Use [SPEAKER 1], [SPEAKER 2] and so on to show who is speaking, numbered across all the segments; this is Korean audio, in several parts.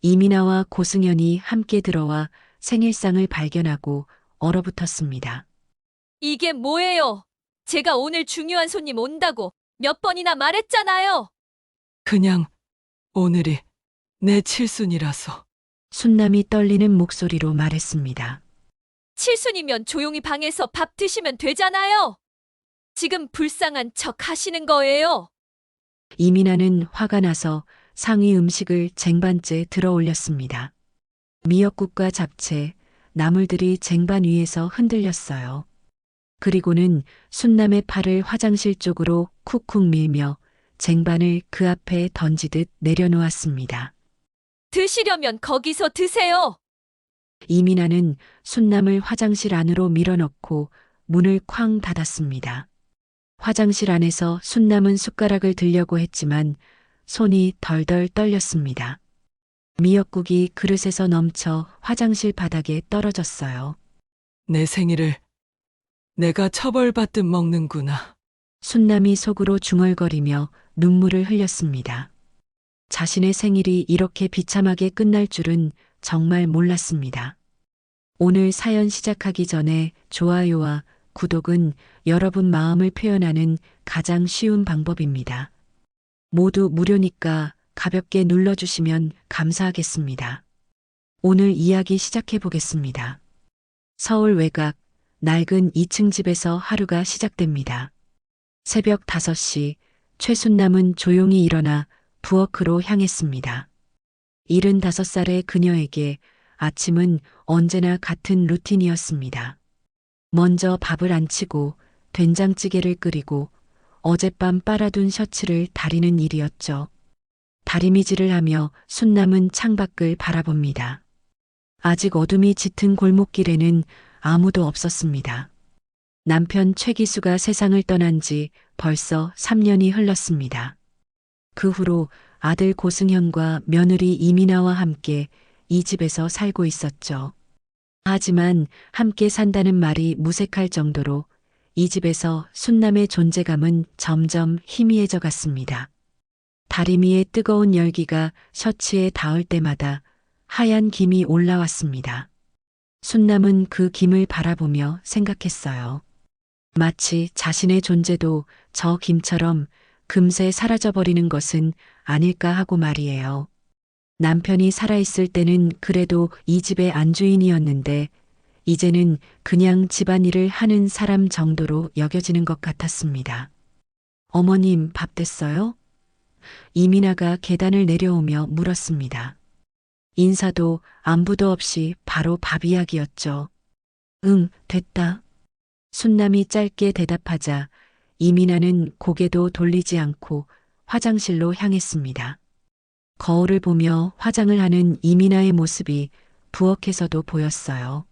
[SPEAKER 1] 이민아와 고승현이 함께 들어와 생일상을 발견하고 얼어붙었습니다.
[SPEAKER 2] 이게 뭐예요? 제가 오늘 중요한 손님 온다고 몇 번이나 말했잖아요.
[SPEAKER 3] 그냥 오늘이 내 칠순이라서.
[SPEAKER 1] 순남이 떨리는 목소리로 말했습니다.
[SPEAKER 2] 칠순이면 조용히 방에서 밥 드시면 되잖아요. 지금 불쌍한 척 하시는 거예요.
[SPEAKER 1] 이민아는 화가 나서 상위 음식을 쟁반째 들어 올렸습니다. 미역국과 잡채, 나물들이 쟁반 위에서 흔들렸어요. 그리고는 순남의 팔을 화장실 쪽으로 쿡쿡 밀며 쟁반을 그 앞에 던지듯 내려놓았습니다.
[SPEAKER 2] 드시려면 거기서 드세요.
[SPEAKER 1] 이민아는 순남을 화장실 안으로 밀어넣고 문을 쾅 닫았습니다. 화장실 안에서 순남은 숟가락을 들려고 했지만 손이 덜덜 떨렸습니다. 미역국이 그릇에서 넘쳐 화장실 바닥에 떨어졌어요.
[SPEAKER 3] 내 생일을 내가 처벌받듯 먹는구나.
[SPEAKER 1] 순남이 속으로 중얼거리며 눈물을 흘렸습니다. 자신의 생일이 이렇게 비참하게 끝날 줄은 정말 몰랐습니다. 오늘 사연 시작하기 전에 좋아요와 구독은 여러분 마음을 표현하는 가장 쉬운 방법입니다. 모두 무료니까 가볍게 눌러주시면 감사하겠습니다. 오늘 이야기 시작해 보겠습니다. 서울 외곽 낡은 2층 집에서 하루가 시작됩니다. 새벽 5시 최순남은 조용히 일어나 부엌으로 향했습니다. 75살의 그녀에게 아침은 언제나 같은 루틴이었습니다. 먼저 밥을 안 치고 된장찌개를 끓이고 어젯밤 빨아둔 셔츠를 다리는 일이었죠. 다리미질을 하며 순남은 창밖을 바라봅니다. 아직 어둠이 짙은 골목길에는 아무도 없었습니다. 남편 최기수가 세상을 떠난 지 벌써 3년이 흘렀습니다. 그 후로 아들 고승현과 며느리 이민아와 함께 이 집에서 살고 있었죠. 하지만 함께 산다는 말이 무색할 정도로 이 집에서 순남의 존재감은 점점 희미해져 갔습니다. 다리미의 뜨거운 열기가 셔츠에 닿을 때마다 하얀 김이 올라왔습니다. 순남은 그 김을 바라보며 생각했어요. 마치 자신의 존재도 저 김처럼 금세 사라져버리는 것은 아닐까 하고 말이에요. 남편이 살아있을 때는 그래도 이 집의 안주인이었는데 이제는 그냥 집안일을 하는 사람 정도로 여겨지는 것 같았습니다. 어머님 밥 됐어요? 이민아가 계단을 내려오며 물었습니다. 인사도 안부도 없이 바로 밥 이야기였죠. 응, 됐다. 순남이 짧게 대답하자 이민아는 고개도 돌리지 않고 화장실로 향했습니다. 거울을 보며 화장을 하는 이민아의 모습이 부엌에서도 보였어요.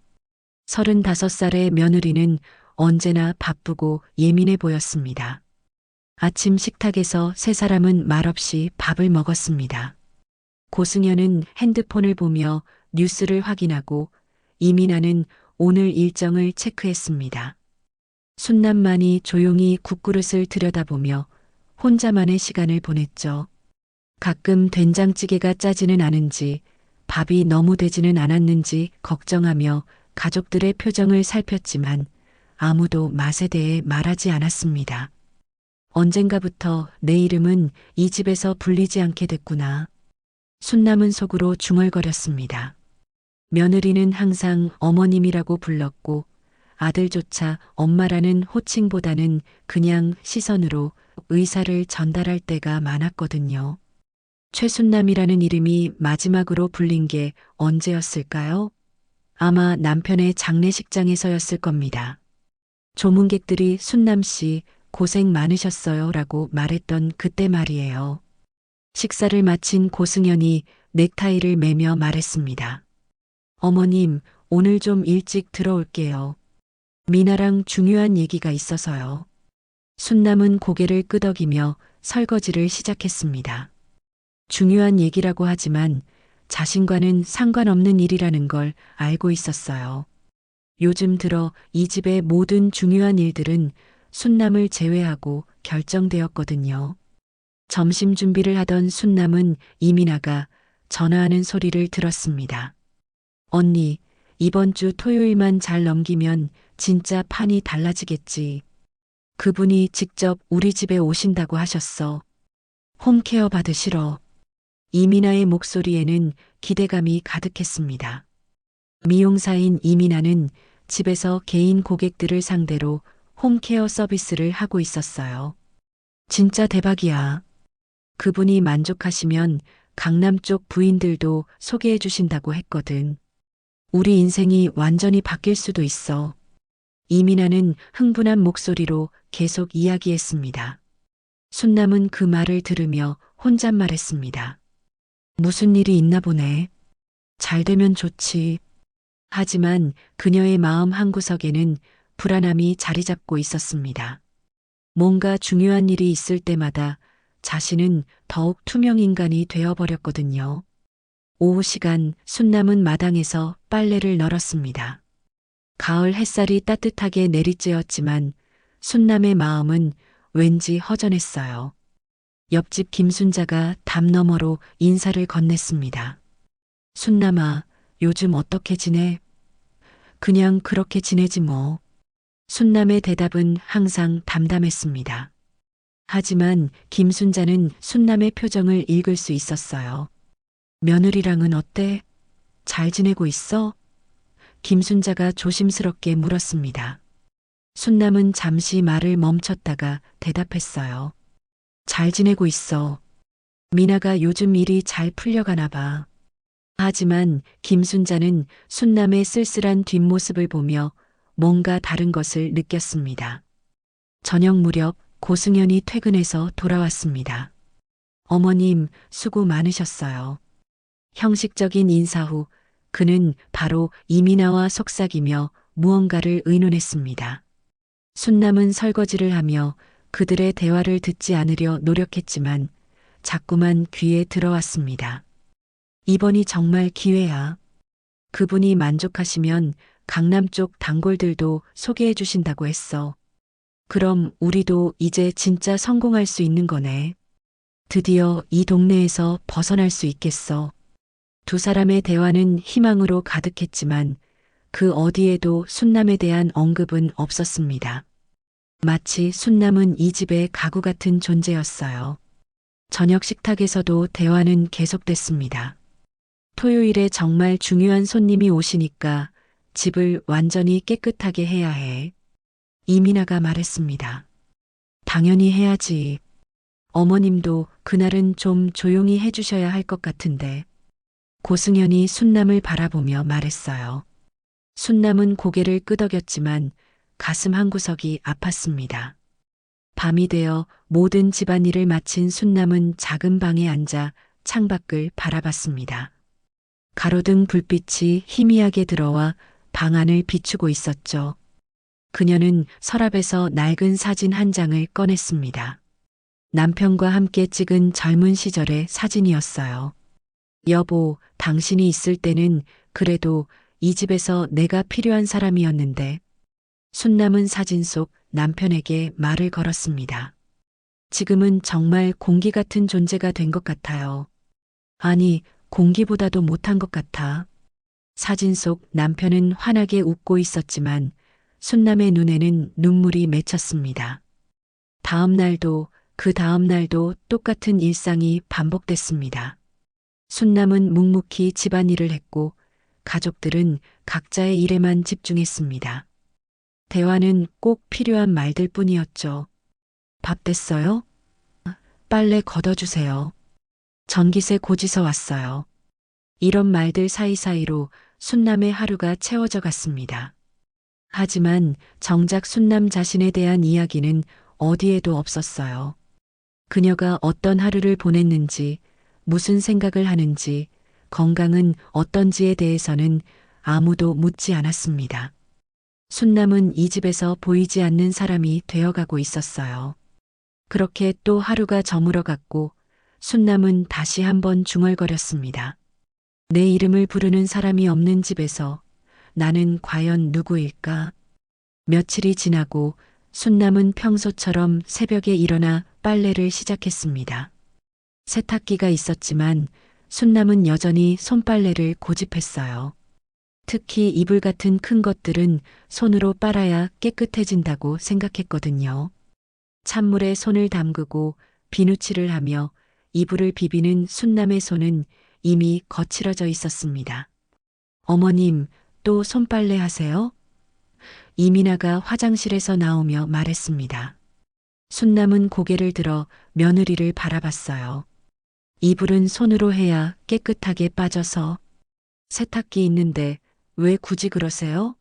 [SPEAKER 1] 35살의 며느리는 언제나 바쁘고 예민해 보였습니다. 아침 식탁에서 세 사람은 말없이 밥을 먹었습니다. 고승현은 핸드폰을 보며 뉴스를 확인하고 이민아는 오늘 일정을 체크했습니다. 순남만이 조용히 국그릇을 들여다보며 혼자만의 시간을 보냈죠. 가끔 된장찌개가 짜지는 않은지 밥이 너무 되지는 않았는지 걱정하며 가족들의 표정을 살폈지만 아무도 맛에 대해 말하지 않았습니다. 언젠가부터 내 이름은 이 집에서 불리지 않게 됐구나. 순남은 속으로 중얼거렸습니다. 며느리는 항상 어머님이라고 불렀고 아들조차 엄마라는 호칭보다는 그냥 시선으로 의사를 전달할 때가 많았거든요. 최순남이라는 이름이 마지막으로 불린 게 언제였을까요? 아마 남편의 장례식장에서였을 겁니다. 조문객들이 순남 씨 고생 많으셨어요 라고 말했던 그때 말이에요. 식사를 마친 고승현이 넥타이를 매며 말했습니다. 어머님, 오늘 좀 일찍 들어올게요. 미나랑 중요한 얘기가 있어서요. 순남은 고개를 끄덕이며 설거지를 시작했습니다. 중요한 얘기라고 하지만 자신과는 상관없는 일이라는 걸 알고 있었어요. 요즘 들어 이 집의 모든 중요한 일들은 순남을 제외하고 결정되었거든요. 점심 준비를 하던 순남은 이민아가 전화하는 소리를 들었습니다. 언니, 이번 주 토요일만 잘 넘기면 진짜 판이 달라지겠지. 그분이 직접 우리 집에 오신다고 하셨어. 홈케어 받으시러. 이민아의 목소리에는 기대감이 가득했습니다. 미용사인 이민아는 집에서 개인 고객들을 상대로 홈케어 서비스를 하고 있었어요. 진짜 대박이야. 그분이 만족하시면 강남 쪽 부인들도 소개해 주신다고 했거든. 우리 인생이 완전히 바뀔 수도 있어. 이민아는 흥분한 목소리로 계속 이야기했습니다. 순남은 그 말을 들으며 혼잣말했습니다. 무슨 일이 있나 보네. 잘 되면 좋지. 하지만 그녀의 마음 한구석에는 불안함이 자리 잡고 있었습니다. 뭔가 중요한 일이 있을 때마다 자신은 더욱 투명 인간이 되어버렸거든요. 오후 시간 순남은 마당에서 빨래를 널었습니다. 가을 햇살이 따뜻하게 내리쬐었지만 순남의 마음은 왠지 허전했어요. 옆집 김순자가 담 너머로 인사를 건넸습니다. 순남아, 요즘 어떻게 지내? 그냥 그렇게 지내지 뭐. 순남의 대답은 항상 담담했습니다. 하지만 김순자는 순남의 표정을 읽을 수 있었어요. 며느리랑은 어때? 잘 지내고 있어? 김순자가 조심스럽게 물었습니다. 순남은 잠시 말을 멈췄다가 대답했어요. 잘 지내고 있어. 미나가 요즘 일이 잘 풀려가나 봐. 하지만 김순자는 순남의 쓸쓸한 뒷모습을 보며 뭔가 다른 것을 느꼈습니다. 저녁 무렵 고승현이 퇴근해서 돌아왔습니다. 어머님, 수고 많으셨어요. 형식적인 인사 후 그는 바로 이민아와 속삭이며 무언가를 의논했습니다. 순남은 설거지를 하며 그들의 대화를 듣지 않으려 노력했지만 자꾸만 귀에 들어왔습니다. 이번이 정말 기회야. 그분이 만족하시면 강남 쪽 단골들도 소개해 주신다고 했어. 그럼 우리도 이제 진짜 성공할 수 있는 거네. 드디어 이 동네에서 벗어날 수 있겠어. 두 사람의 대화는 희망으로 가득했지만 그 어디에도 순남에 대한 언급은 없었습니다. 마치 순남은 이 집의 가구 같은 존재였어요. 저녁 식탁에서도 대화는 계속됐습니다. 토요일에 정말 중요한 손님이 오시니까 집을 완전히 깨끗하게 해야 해. 이민아가 말했습니다. 당연히 해야지. 어머님도 그날은 좀 조용히 해주셔야 할 것 같은데. 고승현이 순남을 바라보며 말했어요. 순남은 고개를 끄덕였지만 가슴 한구석이 아팠습니다. 밤이 되어 모든 집안일을 마친 순남은 작은 방에 앉아 창밖을 바라봤습니다. 가로등 불빛이 희미하게 들어와 방 안을 비추고 있었죠. 그녀는 서랍에서 낡은 사진 한 장을 꺼냈습니다. 남편과 함께 찍은 젊은 시절의 사진이었어요. 여보, 당신이 있을 때는 그래도 이 집에서 내가 필요한 사람이었는데. 순남은 사진 속 남편에게 말을 걸었습니다. 지금은 정말 공기 같은 존재가 된 것 같아요. 아니, 공기보다도 못한 것 같아. 사진 속 남편은 환하게 웃고 있었지만 순남의 눈에는 눈물이 맺혔습니다. 다음 날도 그 다음 날도 똑같은 일상이 반복됐습니다. 순남은 묵묵히 집안일을 했고 가족들은 각자의 일에만 집중했습니다. 대화는 꼭 필요한 말들 뿐이었죠. 밥 됐어요? 빨래 걷어주세요. 전기세 고지서 왔어요. 이런 말들 사이사이로 순남의 하루가 채워져 갔습니다. 하지만 정작 순남 자신에 대한 이야기는 어디에도 없었어요. 그녀가 어떤 하루를 보냈는지, 무슨 생각을 하는지, 건강은 어떤지에 대해서는 아무도 묻지 않았습니다. 순남은 이 집에서 보이지 않는 사람이 되어가고 있었어요. 그렇게 또 하루가 저물어갔고 순남은 다시 한번 중얼거렸습니다. 내 이름을 부르는 사람이 없는 집에서 나는 과연 누구일까? 며칠이 지나고 순남은 평소처럼 새벽에 일어나 빨래를 시작했습니다. 세탁기가 있었지만 순남은 여전히 손빨래를 고집했어요. 특히 이불 같은 큰 것들은 손으로 빨아야 깨끗해진다고 생각했거든요. 찬물에 손을 담그고 비누칠을 하며 이불을 비비는 순남의 손은 이미 거칠어져 있었습니다. 어머님, 또 손빨래 하세요? 이민아가 화장실에서 나오며 말했습니다. 순남은 고개를 들어 며느리를 바라봤어요. 이불은 손으로 해야 깨끗하게 빠져서. 세탁기 있는데 왜 굳이 그러세요?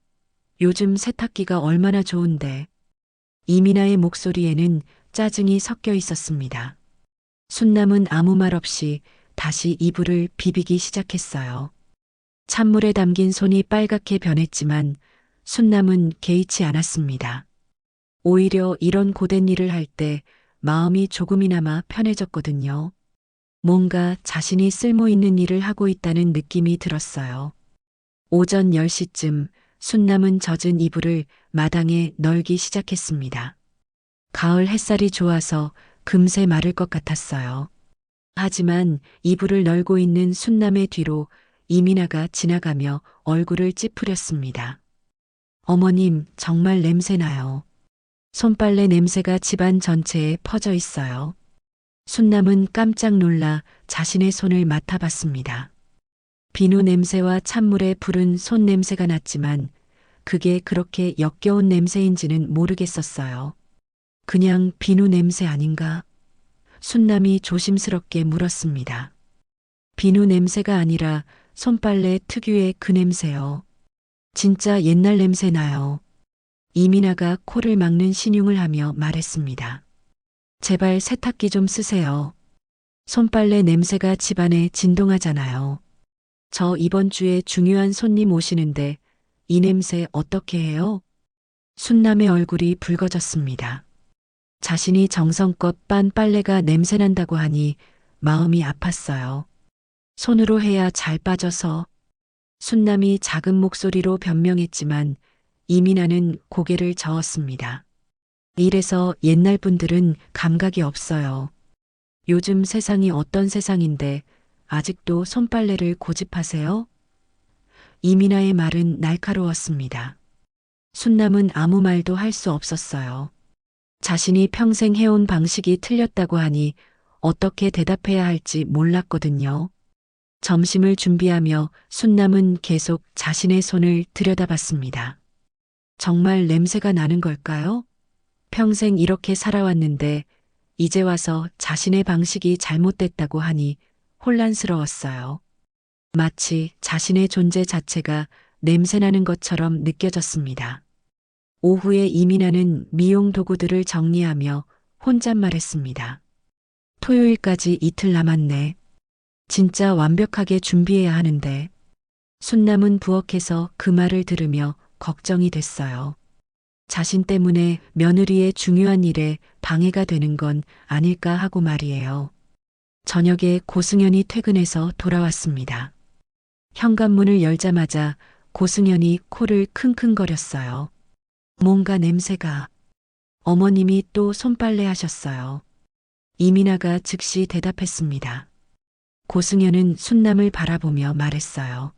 [SPEAKER 1] 요즘 세탁기가 얼마나 좋은데. 이민아의 목소리에는 짜증이 섞여 있었습니다. 순남은 아무 말 없이 다시 이불을 비비기 시작했어요. 찬물에 담긴 손이 빨갛게 변했지만 순남은 개의치 않았습니다. 오히려 이런 고된 일을 할 때 마음이 조금이나마 편해졌거든요. 뭔가 자신이 쓸모 있는 일을 하고 있다는 느낌이 들었어요. 오전 10시쯤 순남은 젖은 이불을 마당에 널기 시작했습니다. 가을 햇살이 좋아서 금세 마를 것 같았어요. 하지만 이불을 널고 있는 순남의 뒤로 이민아가 지나가며 얼굴을 찌푸렸습니다. 어머님, 정말 냄새나요. 손빨래 냄새가 집안 전체에 퍼져 있어요. 순남은 깜짝 놀라 자신의 손을 맡아봤습니다. 비누 냄새와 찬물에 부른 손 냄새가 났지만 그게 그렇게 역겨운 냄새인지는 모르겠었어요. 그냥 비누 냄새 아닌가? 순남이 조심스럽게 물었습니다. 비누 냄새가 아니라 손빨래 특유의 그 냄새요. 진짜 옛날 냄새 나요. 이민아가 코를 막는 신용을 하며 말했습니다. 제발 세탁기 좀 쓰세요. 손빨래 냄새가 집안에 진동하잖아요. 저 이번 주에 중요한 손님 오시는데 이 냄새 어떻게 해요? 순남의 얼굴이 붉어졌습니다. 자신이 정성껏 빤 빨래가 냄새난다고 하니 마음이 아팠어요. 손으로 해야 잘 빠져서. 순남이 작은 목소리로 변명했지만 이민아는 고개를 저었습니다. 이래서 옛날 분들은 감각이 없어요. 요즘 세상이 어떤 세상인데 아직도 손빨래를 고집하세요? 이민아의 말은 날카로웠습니다. 순남은 아무 말도 할 수 없었어요. 자신이 평생 해온 방식이 틀렸다고 하니 어떻게 대답해야 할지 몰랐거든요. 점심을 준비하며 순남은 계속 자신의 손을 들여다봤습니다. 정말 냄새가 나는 걸까요? 평생 이렇게 살아왔는데 이제 와서 자신의 방식이 잘못됐다고 하니 혼란스러웠어요. 마치 자신의 존재 자체가 냄새나는 것처럼 느껴졌습니다. 오후에 이민아는 미용 도구들을 정리하며 혼잣말했습니다. 토요일까지 이틀 남았네. 진짜 완벽하게 준비해야 하는데. 순남은 부엌에서 그 말을 들으며 걱정이 됐어요. 자신 때문에 며느리의 중요한 일에 방해가 되는 건 아닐까 하고 말이에요. 저녁에 고승현이 퇴근해서 돌아왔습니다. 현관문을 열자마자 고승현이 코를 킁킁거렸어요. 뭔가 냄새가. 어머님이 또 손빨래 하셨어요. 이민아가 즉시 대답했습니다. 고승현은 순남을 바라보며 말했어요.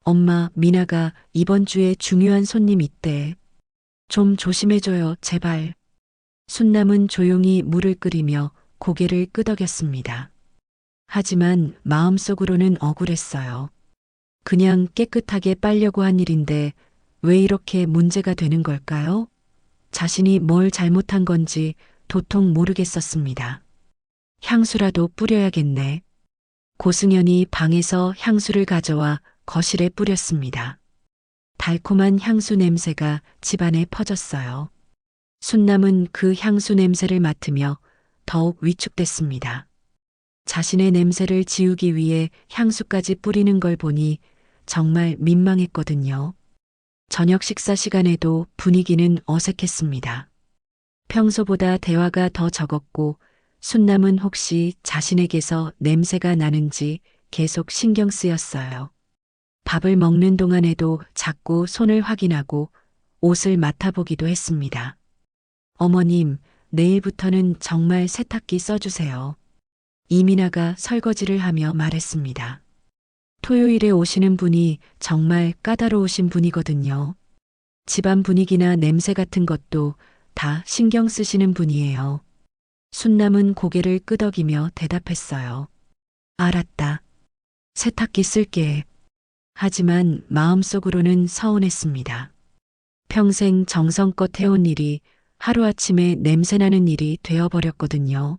[SPEAKER 1] 엄마, 미나가 이번 주에 중요한 손님 있대. 좀 조심해줘요, 제발. 순남은 조용히 물을 끓이며 고개를 끄덕였습니다. 하지만 마음속으로는 억울했어요. 그냥 깨끗하게 빨려고 한 일인데 왜 이렇게 문제가 되는 걸까요? 자신이 뭘 잘못한 건지 도통 모르겠었습니다. 향수라도 뿌려야겠네. 고승현이 방에서 향수를 가져와 거실에 뿌렸습니다. 달콤한 향수 냄새가 집안에 퍼졌어요. 순남은 그 향수 냄새를 맡으며 더욱 위축됐습니다. 자신의 냄새를 지우기 위해 향수까지 뿌리는 걸 보니 정말 민망했거든요. 저녁 식사 시간에도 분위기는 어색했습니다. 평소보다 대화가 더 적었고 순남은 혹시 자신에게서 냄새가 나는지 계속 신경 쓰였어요. 밥을 먹는 동안에도 자꾸 손을 확인하고 옷을 맡아보기도 했습니다. 어머님, 내일부터는 정말 세탁기 써주세요. 이민아가 설거지를 하며 말했습니다. 토요일에 오시는 분이 정말 까다로우신 분이거든요. 집안 분위기나 냄새 같은 것도 다 신경 쓰시는 분이에요. 순남은 고개를 끄덕이며 대답했어요. 알았다. 세탁기 쓸게. 하지만 마음속으로는 서운했습니다. 평생 정성껏 해온 일이 하루아침에 냄새나는 일이 되어버렸거든요.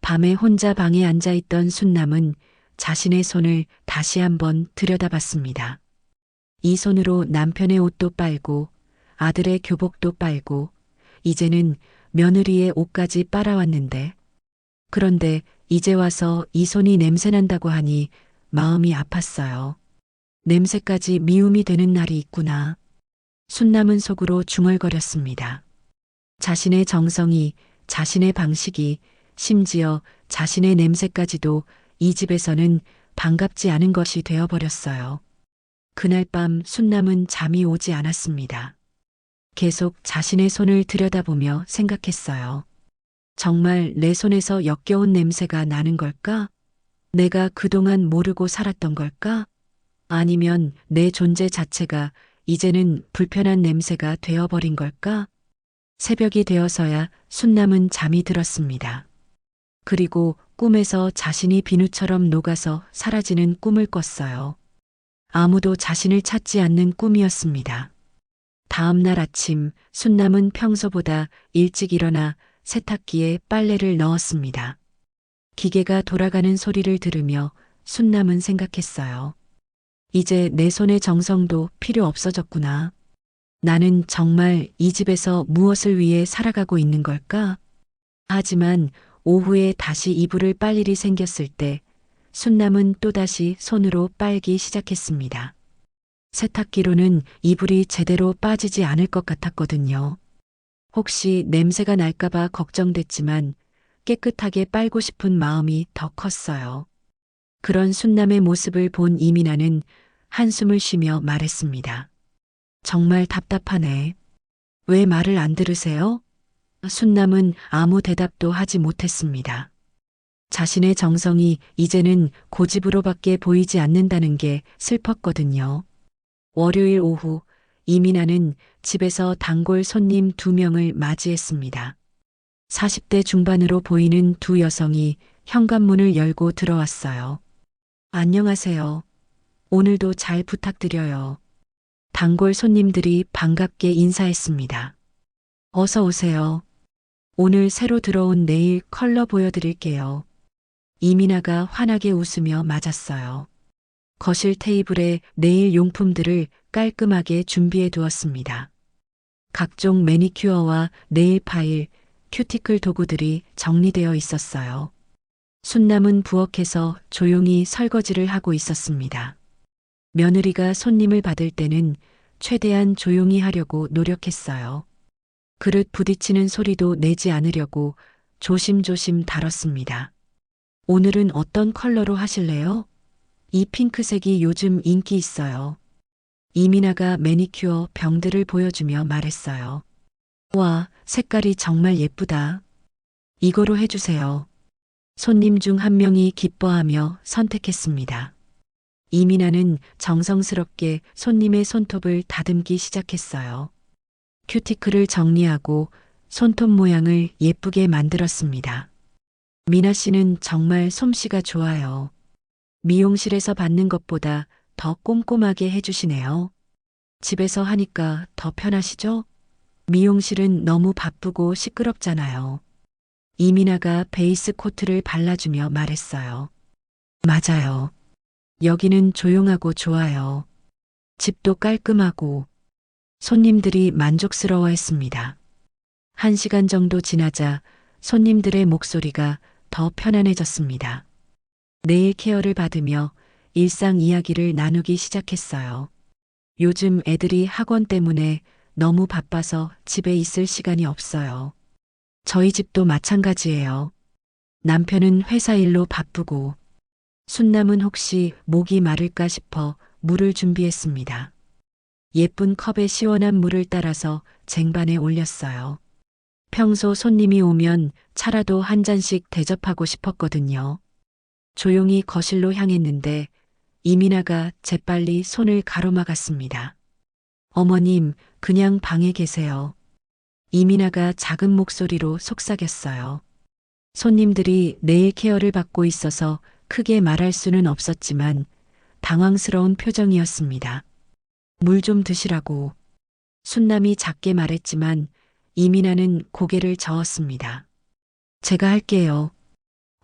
[SPEAKER 1] 밤에 혼자 방에 앉아있던 순남은 자신의 손을 다시 한번 들여다봤습니다. 이 손으로 남편의 옷도 빨고 아들의 교복도 빨고 이제는 며느리의 옷까지 빨아왔는데 그런데 이제 와서 이 손이 냄새난다고 하니 마음이 아팠어요. 냄새까지 미움이 되는 날이 있구나. 순남은 속으로 중얼거렸습니다. 자신의 정성이, 자신의 방식이, 심지어 자신의 냄새까지도 이 집에서는 반갑지 않은 것이 되어버렸어요. 그날 밤 순남은 잠이 오지 않았습니다. 계속 자신의 손을 들여다보며 생각했어요. 정말 내 손에서 역겨운 냄새가 나는 걸까? 내가 그동안 모르고 살았던 걸까? 아니면 내 존재 자체가 이제는 불편한 냄새가 되어버린 걸까? 새벽이 되어서야 순남은 잠이 들었습니다. 그리고 꿈에서 자신이 비누처럼 녹아서 사라지는 꿈을 꿨어요. 아무도 자신을 찾지 않는 꿈이었습니다. 다음 날 아침 순남은 평소보다 일찍 일어나 세탁기에 빨래를 넣었습니다. 기계가 돌아가는 소리를 들으며 순남은 생각했어요. 이제 내 손의 정성도 필요 없어졌구나. 나는 정말 이 집에서 무엇을 위해 살아가고 있는 걸까? 하지만 오후에 다시 이불을 빨 일이 생겼을 때 순남은 또다시 손으로 빨기 시작했습니다. 세탁기로는 이불이 제대로 빠지지 않을 것 같았거든요. 혹시 냄새가 날까봐 걱정됐지만 깨끗하게 빨고 싶은 마음이 더 컸어요. 그런 순남의 모습을 본 이민아는 한숨을 쉬며 말했습니다. 정말 답답하네. 왜 말을 안 들으세요? 순남은 아무 대답도 하지 못했습니다. 자신의 정성이 이제는 고집으로밖에 보이지 않는다는 게 슬펐거든요. 월요일 오후 이민아는 집에서 단골 손님 2명을 맞이했습니다. 40대 중반으로 보이는 두 여성이 현관문을 열고 들어왔어요. 안녕하세요. 오늘도 잘 부탁드려요. 단골 손님들이 반갑게 인사했습니다. 어서 오세요. 오늘 새로 들어온 네일 컬러 보여드릴게요. 이민아가 환하게 웃으며 맞았어요. 거실 테이블에 네일 용품들을 깔끔하게 준비해 두었습니다. 각종 매니큐어와 네일 파일, 큐티클 도구들이 정리되어 있었어요. 순남은 부엌에서 조용히 설거지를 하고 있었습니다. 며느리가 손님을 받을 때는 최대한 조용히 하려고 노력했어요. 그릇 부딪히는 소리도 내지 않으려고 조심조심 다뤘습니다. 오늘은 어떤 컬러로 하실래요? 이 핑크색이 요즘 인기 있어요. 이민아가 매니큐어 병들을 보여주며 말했어요. 와, 색깔이 정말 예쁘다. 이거로 해주세요. 손님 중 한 명이 기뻐하며 선택했습니다. 이민아는 정성스럽게 손님의 손톱을 다듬기 시작했어요. 큐티클을 정리하고 손톱 모양을 예쁘게 만들었습니다. 미나 씨는 정말 솜씨가 좋아요. 미용실에서 받는 것보다 더 꼼꼼하게 해주시네요. 집에서 하니까 더 편하시죠? 미용실은 너무 바쁘고 시끄럽잖아요. 이민아가 베이스 코트를 발라주며 말했어요. 맞아요. 여기는 조용하고 좋아요. 집도 깔끔하고 손님들이 만족스러워했습니다. 1시간 정도 지나자 손님들의 목소리가 더 편안해졌습니다. 네일 케어를 받으며 일상 이야기를 나누기 시작했어요. 요즘 애들이 학원 때문에 너무 바빠서 집에 있을 시간이 없어요. 저희 집도 마찬가지예요. 남편은 회사 일로 바쁘고 순남은 혹시 목이 마를까 싶어 물을 준비했습니다. 예쁜 컵에 시원한 물을 따라서 쟁반에 올렸어요. 평소 손님이 오면 차라도 한 잔씩 대접하고 싶었거든요. 조용히 거실로 향했는데 이민아가 재빨리 손을 가로막았습니다. 어머님, 그냥 방에 계세요. 이민아가 작은 목소리로 속삭였어요. 손님들이 네일 케어를 받고 있어서 크게 말할 수는 없었지만 당황스러운 표정이었습니다. 물 좀 드시라고. 순남이 작게 말했지만 이민아는 고개를 저었습니다. 제가 할게요.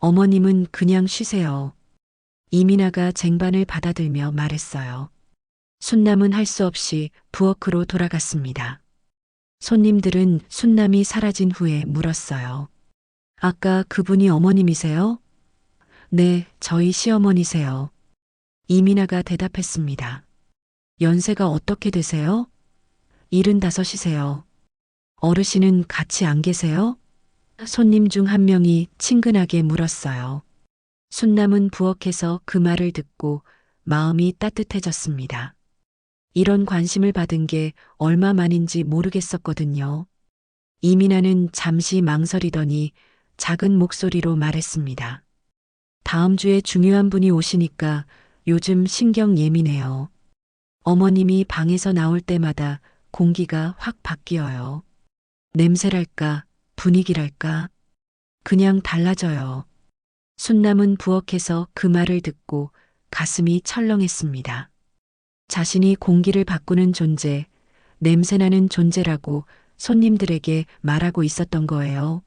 [SPEAKER 1] 어머님은 그냥 쉬세요. 이민아가 쟁반을 받아들며 말했어요. 순남은 할 수 없이 부엌으로 돌아갔습니다. 손님들은 순남이 사라진 후에 물었어요. 아까 그분이 어머님이세요? 네, 저희 시어머니세요. 이민아가 대답했습니다. 연세가 어떻게 되세요? 75이세요. 어르신은 같이 안 계세요? 손님 중 한 명이 친근하게 물었어요. 순남은 부엌에서 그 말을 듣고 마음이 따뜻해졌습니다. 이런 관심을 받은 게 얼마만인지 모르겠었거든요. 이민아는 잠시 망설이더니 작은 목소리로 말했습니다. 다음 주에 중요한 분이 오시니까 요즘 신경 예민해요. 어머님이 방에서 나올 때마다 공기가 확 바뀌어요. 냄새랄까, 분위기랄까, 그냥 달라져요. 순남은 부엌에서 그 말을 듣고 가슴이 철렁했습니다. 자신이 공기를 바꾸는 존재, 냄새나는 존재라고 손님들에게 말하고 있었던 거예요.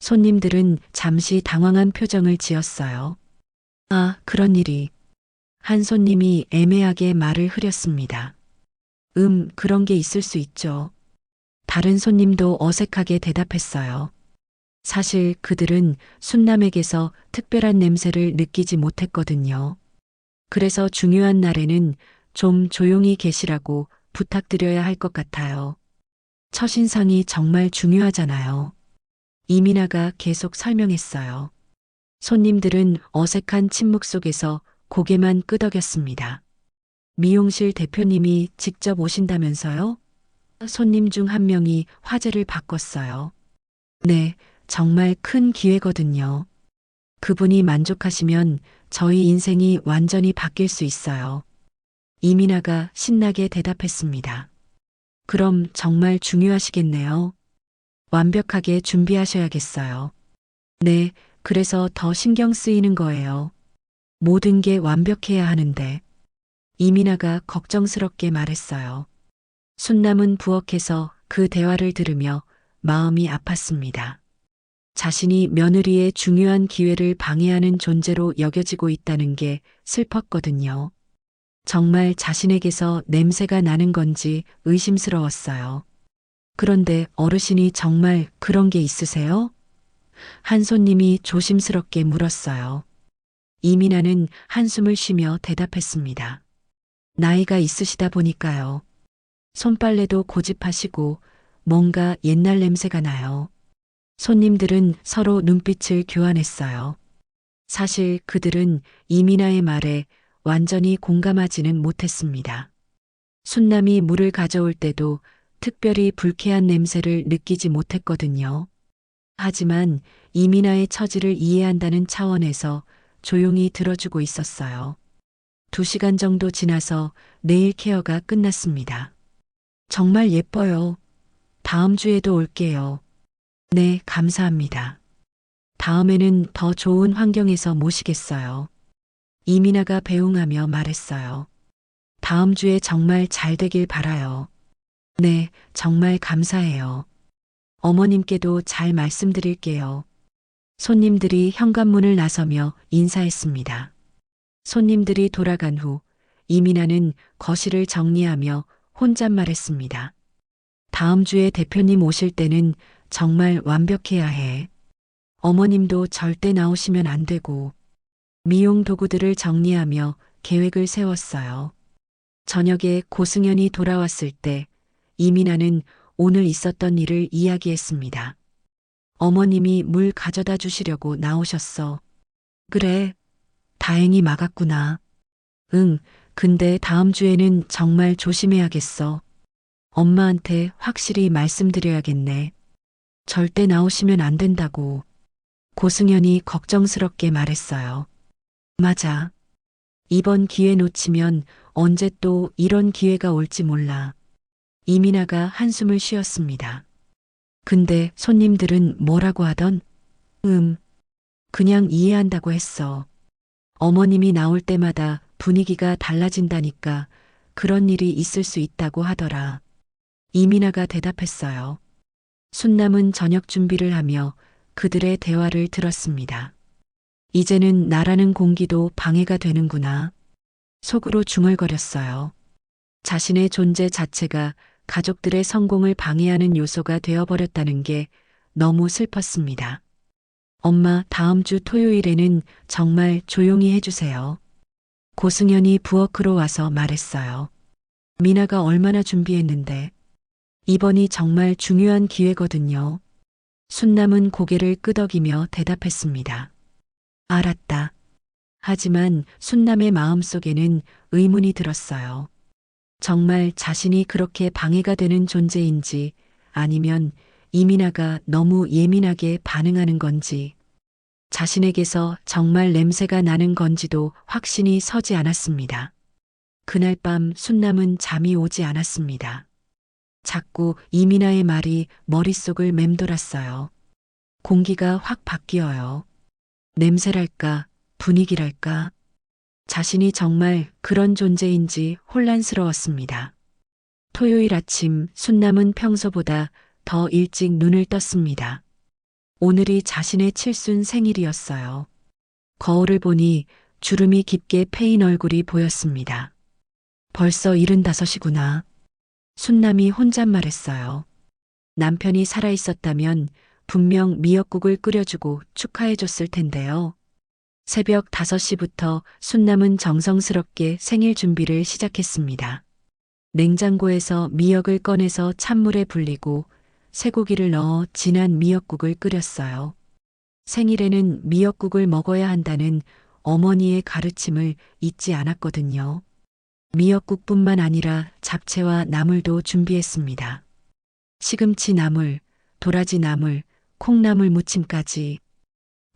[SPEAKER 1] 손님들은 잠시 당황한 표정을 지었어요. 아, 그런 일이. 한 손님이 애매하게 말을 흐렸습니다. 그런 게 있을 수 있죠. 다른 손님도 어색하게 대답했어요. 사실 그들은 순남에게서 특별한 냄새를 느끼지 못했거든요. 그래서 중요한 날에는 좀 조용히 계시라고 부탁드려야 할 것 같아요. 첫인상이 정말 중요하잖아요. 이민아가 계속 설명했어요. 손님들은 어색한 침묵 속에서 고개만 끄덕였습니다. 미용실 대표님이 직접 오신다면서요? 손님 중 한 명이 화제를 바꿨어요. 네, 정말 큰 기회거든요. 그분이 만족하시면 저희 인생이 완전히 바뀔 수 있어요. 이민아가 신나게 대답했습니다. 그럼 정말 중요하시겠네요. 완벽하게 준비하셔야겠어요. 네, 그래서 더 신경 쓰이는 거예요. 모든 게 완벽해야 하는데. 이민아가 걱정스럽게 말했어요. 순남은 부엌에서 그 대화를 들으며 마음이 아팠습니다. 자신이 며느리의 중요한 기회를 방해하는 존재로 여겨지고 있다는 게 슬펐거든요. 정말 자신에게서 냄새가 나는 건지 의심스러웠어요. 그런데 어르신이 정말 그런 게 있으세요? 한 손님이 조심스럽게 물었어요. 이민아는 한숨을 쉬며 대답했습니다. 나이가 있으시다 보니까요. 손빨래도 고집하시고 뭔가 옛날 냄새가 나요. 손님들은 서로 눈빛을 교환했어요. 사실 그들은 이민아의 말에 완전히 공감하지는 못했습니다. 순남이 물을 가져올 때도 특별히 불쾌한 냄새를 느끼지 못했거든요. 하지만 이민아의 처지를 이해한다는 차원에서 조용히 들어주고 있었어요. 2시간 정도 지나서 네일 케어가 끝났습니다. 정말 예뻐요. 다음 주에도 올게요. 네, 감사합니다. 다음에는 더 좋은 환경에서 모시겠어요. 이민아가 배웅하며 말했어요. 다음 주에 정말 잘 되길 바라요. 네, 정말 감사해요. 어머님께도 잘 말씀드릴게요. 손님들이 현관문을 나서며 인사했습니다. 손님들이 돌아간 후 이민아는 거실을 정리하며 혼잣말했습니다. 다음 주에 대표님 오실 때는 정말 완벽해야 해. 어머님도 절대 나오시면 안 되고. 미용 도구들을 정리하며 계획을 세웠어요. 저녁에 고승현이 돌아왔을 때 이민아는 오늘 있었던 일을 이야기했습니다. 어머님이 물 가져다 주시려고 나오셨어. 그래, 다행히 막았구나. 응, 근데 다음 주에는 정말 조심해야겠어. 엄마한테 확실히 말씀드려야겠네. 절대 나오시면 안 된다고. 고승현이 걱정스럽게 말했어요. 맞아. 이번 기회 놓치면 언제 또 이런 기회가 올지 몰라. 이민아가 한숨을 쉬었습니다. 근데 손님들은 뭐라고 하던? 그냥 이해한다고 했어. 어머님이 나올 때마다 분위기가 달라진다니까 그런 일이 있을 수 있다고 하더라. 이민아가 대답했어요. 순남은 저녁 준비를 하며 그들의 대화를 들었습니다. 이제는 나라는 공기도 방해가 되는구나. 속으로 중얼거렸어요. 자신의 존재 자체가 가족들의 성공을 방해하는 요소가 되어버렸다는 게 너무 슬펐습니다. 엄마, 다음 주 토요일에는 정말 조용히 해주세요. 고승현이 부엌으로 와서 말했어요. 미나가 얼마나 준비했는데. 이번이 정말 중요한 기회거든요. 순남은 고개를 끄덕이며 대답했습니다. 알았다. 하지만 순남의 마음속에는 의문이 들었어요. 정말 자신이 그렇게 방해가 되는 존재인지 아니면 이민아가 너무 예민하게 반응하는 건지 자신에게서 정말 냄새가 나는 건지도 확신이 서지 않았습니다. 그날 밤 순남은 잠이 오지 않았습니다. 자꾸 이민아의 말이 머릿속을 맴돌았어요. 공기가 확 바뀌어요. 냄새랄까, 분위기랄까. 자신이 정말 그런 존재인지 혼란스러웠습니다. 토요일 아침 순남은 평소보다 더 일찍 눈을 떴습니다. 오늘이 자신의 칠순 생일이었어요. 거울을 보니 주름이 깊게 패인 얼굴이 보였습니다. 벌써 75이구나. 순남이 혼잣말했어요. 남편이 살아있었다면 분명 미역국을 끓여주고 축하해줬을 텐데요. 새벽 5시부터 순남은 정성스럽게 생일 준비를 시작했습니다. 냉장고에서 미역을 꺼내서 찬물에 불리고 쇠고기를 넣어 진한 미역국을 끓였어요. 생일에는 미역국을 먹어야 한다는 어머니의 가르침을 잊지 않았거든요. 미역국뿐만 아니라 잡채와 나물도 준비했습니다. 시금치 나물, 도라지 나물, 콩나물 무침까지.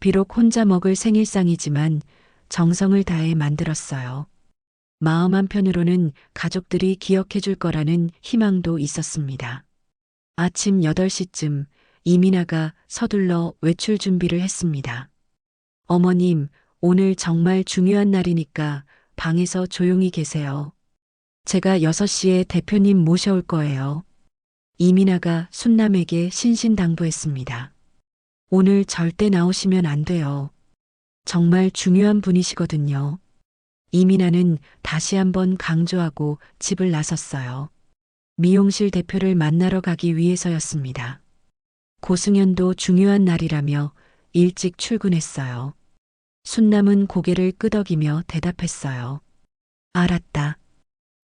[SPEAKER 1] 비록 혼자 먹을 생일상이지만 정성을 다해 만들었어요. 마음 한편으로는 가족들이 기억해 줄 거라는 희망도 있었습니다. 아침 8시쯤 이민아가 서둘러 외출 준비를 했습니다. 어머님, 오늘 정말 중요한 날이니까 방에서 조용히 계세요. 제가 6시에 대표님 모셔올 거예요. 이민아가 순남에게 신신당부했습니다. 오늘 절대 나오시면 안 돼요. 정말 중요한 분이시거든요. 이민아는 다시 한번 강조하고 집을 나섰어요. 미용실 대표를 만나러 가기 위해서였습니다. 고승현도 중요한 날이라며 일찍 출근했어요. 순남은 고개를 끄덕이며 대답했어요. 알았다.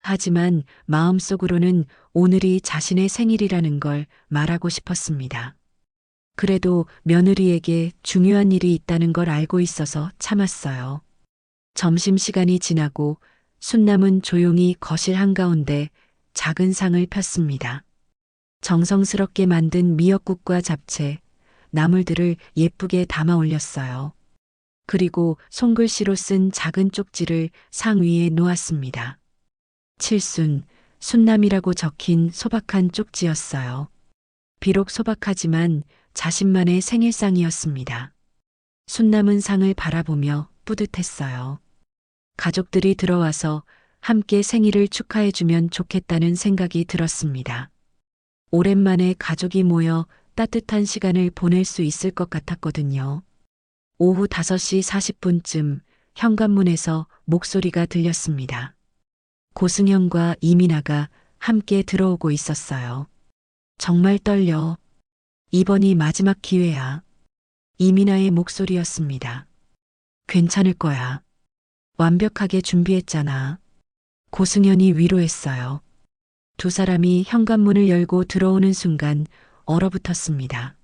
[SPEAKER 1] 하지만 마음속으로는 오늘이 자신의 생일이라는 걸 말하고 싶었습니다. 그래도 며느리에게 중요한 일이 있다는 걸 알고 있어서 참았어요. 점심시간이 지나고 순남은 조용히 거실 한가운데 작은 상을 폈습니다. 정성스럽게 만든 미역국과 잡채, 나물들을 예쁘게 담아 올렸어요. 그리고 손글씨로 쓴 작은 쪽지를 상 위에 놓았습니다. 칠순, 순남이라고 적힌 소박한 쪽지였어요. 비록 소박하지만 자신만의 생일상이었습니다. 순남은 상을 바라보며 뿌듯했어요. 가족들이 들어와서 함께 생일을 축하해주면 좋겠다는 생각이 들었습니다. 오랜만에 가족이 모여 따뜻한 시간을 보낼 수 있을 것 같았거든요. 오후 5시 40분쯤 현관문에서 목소리가 들렸습니다. 고승현과 이민아가 함께 들어오고 있었어요. 정말 떨려. 이번이 마지막 기회야. 이민아의 목소리였습니다. 괜찮을 거야. 완벽하게 준비했잖아. 고승현이 위로했어요. 두 사람이 현관문을 열고 들어오는 순간 얼어붙었습니다.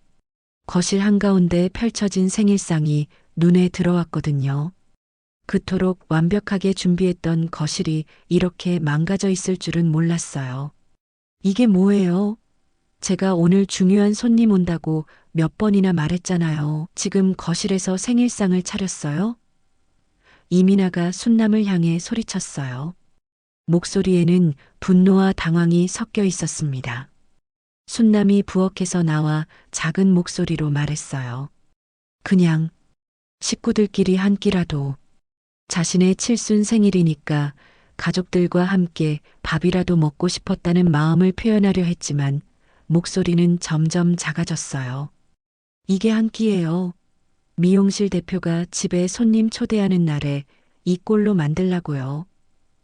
[SPEAKER 1] 거실 한가운데 펼쳐진 생일상이 눈에 들어왔거든요. 그토록 완벽하게 준비했던 거실이 이렇게 망가져 있을 줄은 몰랐어요. 이게 뭐예요? 제가 오늘 중요한 손님 온다고 몇 번이나 말했잖아요. 지금 거실에서 생일상을 차렸어요? 이민아가 순남을 향해 소리쳤어요. 목소리에는 분노와 당황이 섞여 있었습니다. 순남이 부엌에서 나와 작은 목소리로 말했어요. 그냥 식구들끼리 한 끼라도. 자신의 칠순 생일이니까 가족들과 함께 밥이라도 먹고 싶었다는 마음을 표현하려 했지만 목소리는 점점 작아졌어요. 이게 한 끼예요. 미용실 대표가 집에 손님 초대하는 날에 이 꼴로 만들라고요.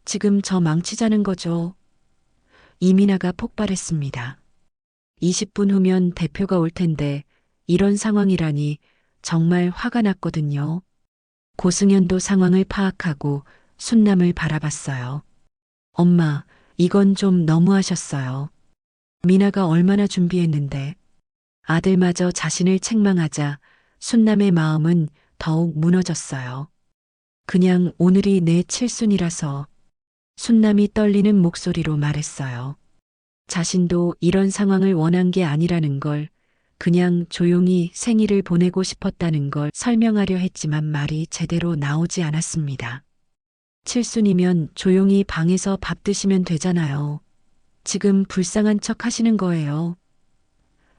[SPEAKER 1] 지금 저 망치자는 거죠. 이민아가 폭발했습니다. 20분 후면 대표가 올 텐데 이런 상황이라니 정말 화가 났거든요. 고승현도 상황을 파악하고 순남을 바라봤어요. 엄마, 이건 좀 너무하셨어요. 미나가 얼마나 준비했는데. 아들마저 자신을 책망하자 순남의 마음은 더욱 무너졌어요. 그냥 오늘이 내 칠순이라서. 순남이 떨리는 목소리로 말했어요. 자신도 이런 상황을 원한 게 아니라는 걸, 그냥 조용히 생일을 보내고 싶었다는 걸 설명하려 했지만 말이 제대로 나오지 않았습니다. 칠순이면 조용히 방에서 밥 드시면 되잖아요. 지금 불쌍한 척 하시는 거예요.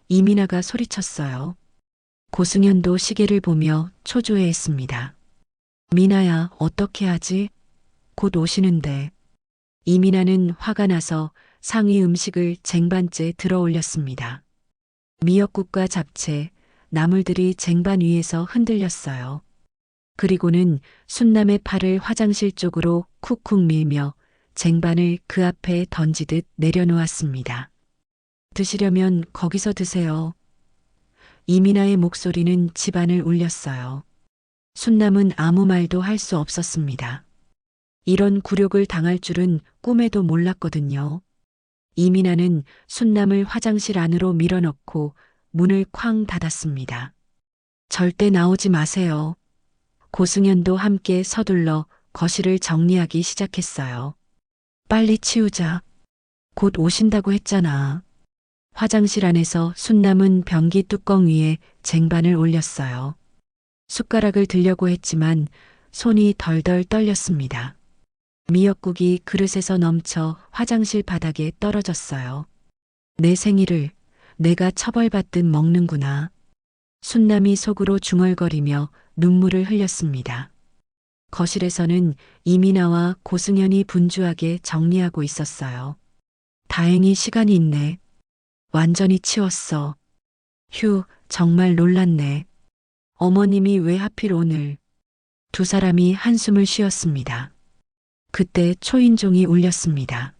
[SPEAKER 1] 이민아가 소리쳤어요. 고승현도 시계를 보며 초조해했습니다. 미나야, 어떻게 하지? 곧 오시는데. 이민아는 화가 나서 상위 음식을 쟁반째 들어 올렸습니다. 미역국과 잡채, 나물들이 쟁반 위에서 흔들렸어요. 그리고는 순남의 팔을 화장실 쪽으로 쿡쿡 밀며 쟁반을 그 앞에 던지듯 내려놓았습니다. 드시려면 거기서 드세요. 이민아의 목소리는 집안을 울렸어요. 순남은 아무 말도 할 수 없었습니다. 이런 굴욕을 당할 줄은 꿈에도 몰랐거든요. 이민아는 순남을 화장실 안으로 밀어넣고 문을 쾅 닫았습니다. 절대 나오지 마세요. 고승현도 함께 서둘러 거실을 정리하기 시작했어요. 빨리 치우자. 곧 오신다고 했잖아. 화장실 안에서 순남은 변기 뚜껑 위에 쟁반을 올렸어요. 숟가락을 들려고 했지만 손이 덜덜 떨렸습니다. 미역국이 그릇에서 넘쳐 화장실 바닥에 떨어졌어요. 내 생일을 내가 처벌받듯 먹는구나. 순남이 속으로 중얼거리며 눈물을 흘렸습니다. 거실에서는 이민아와 고승현이 분주하게 정리하고 있었어요. 다행히 시간이 있네. 완전히 치웠어. 휴, 정말 놀랐네. 어머님이 왜 하필 오늘. 두 사람이 한숨을 쉬었습니다. 그때 초인종이 울렸습니다.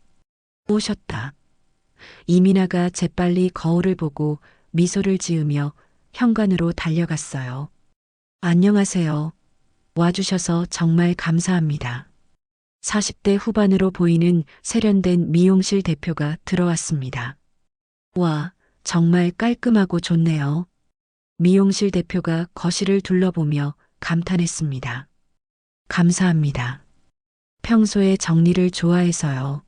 [SPEAKER 1] 오셨다. 이민아가 재빨리 거울을 보고 미소를 지으며 현관으로 달려갔어요. 안녕하세요. 와주셔서 정말 감사합니다. 40대 후반으로 보이는 세련된 미용실 대표가 들어왔습니다. 와, 정말 깔끔하고 좋네요. 미용실 대표가 거실을 둘러보며 감탄했습니다. 감사합니다. 평소에 정리를 좋아해서요.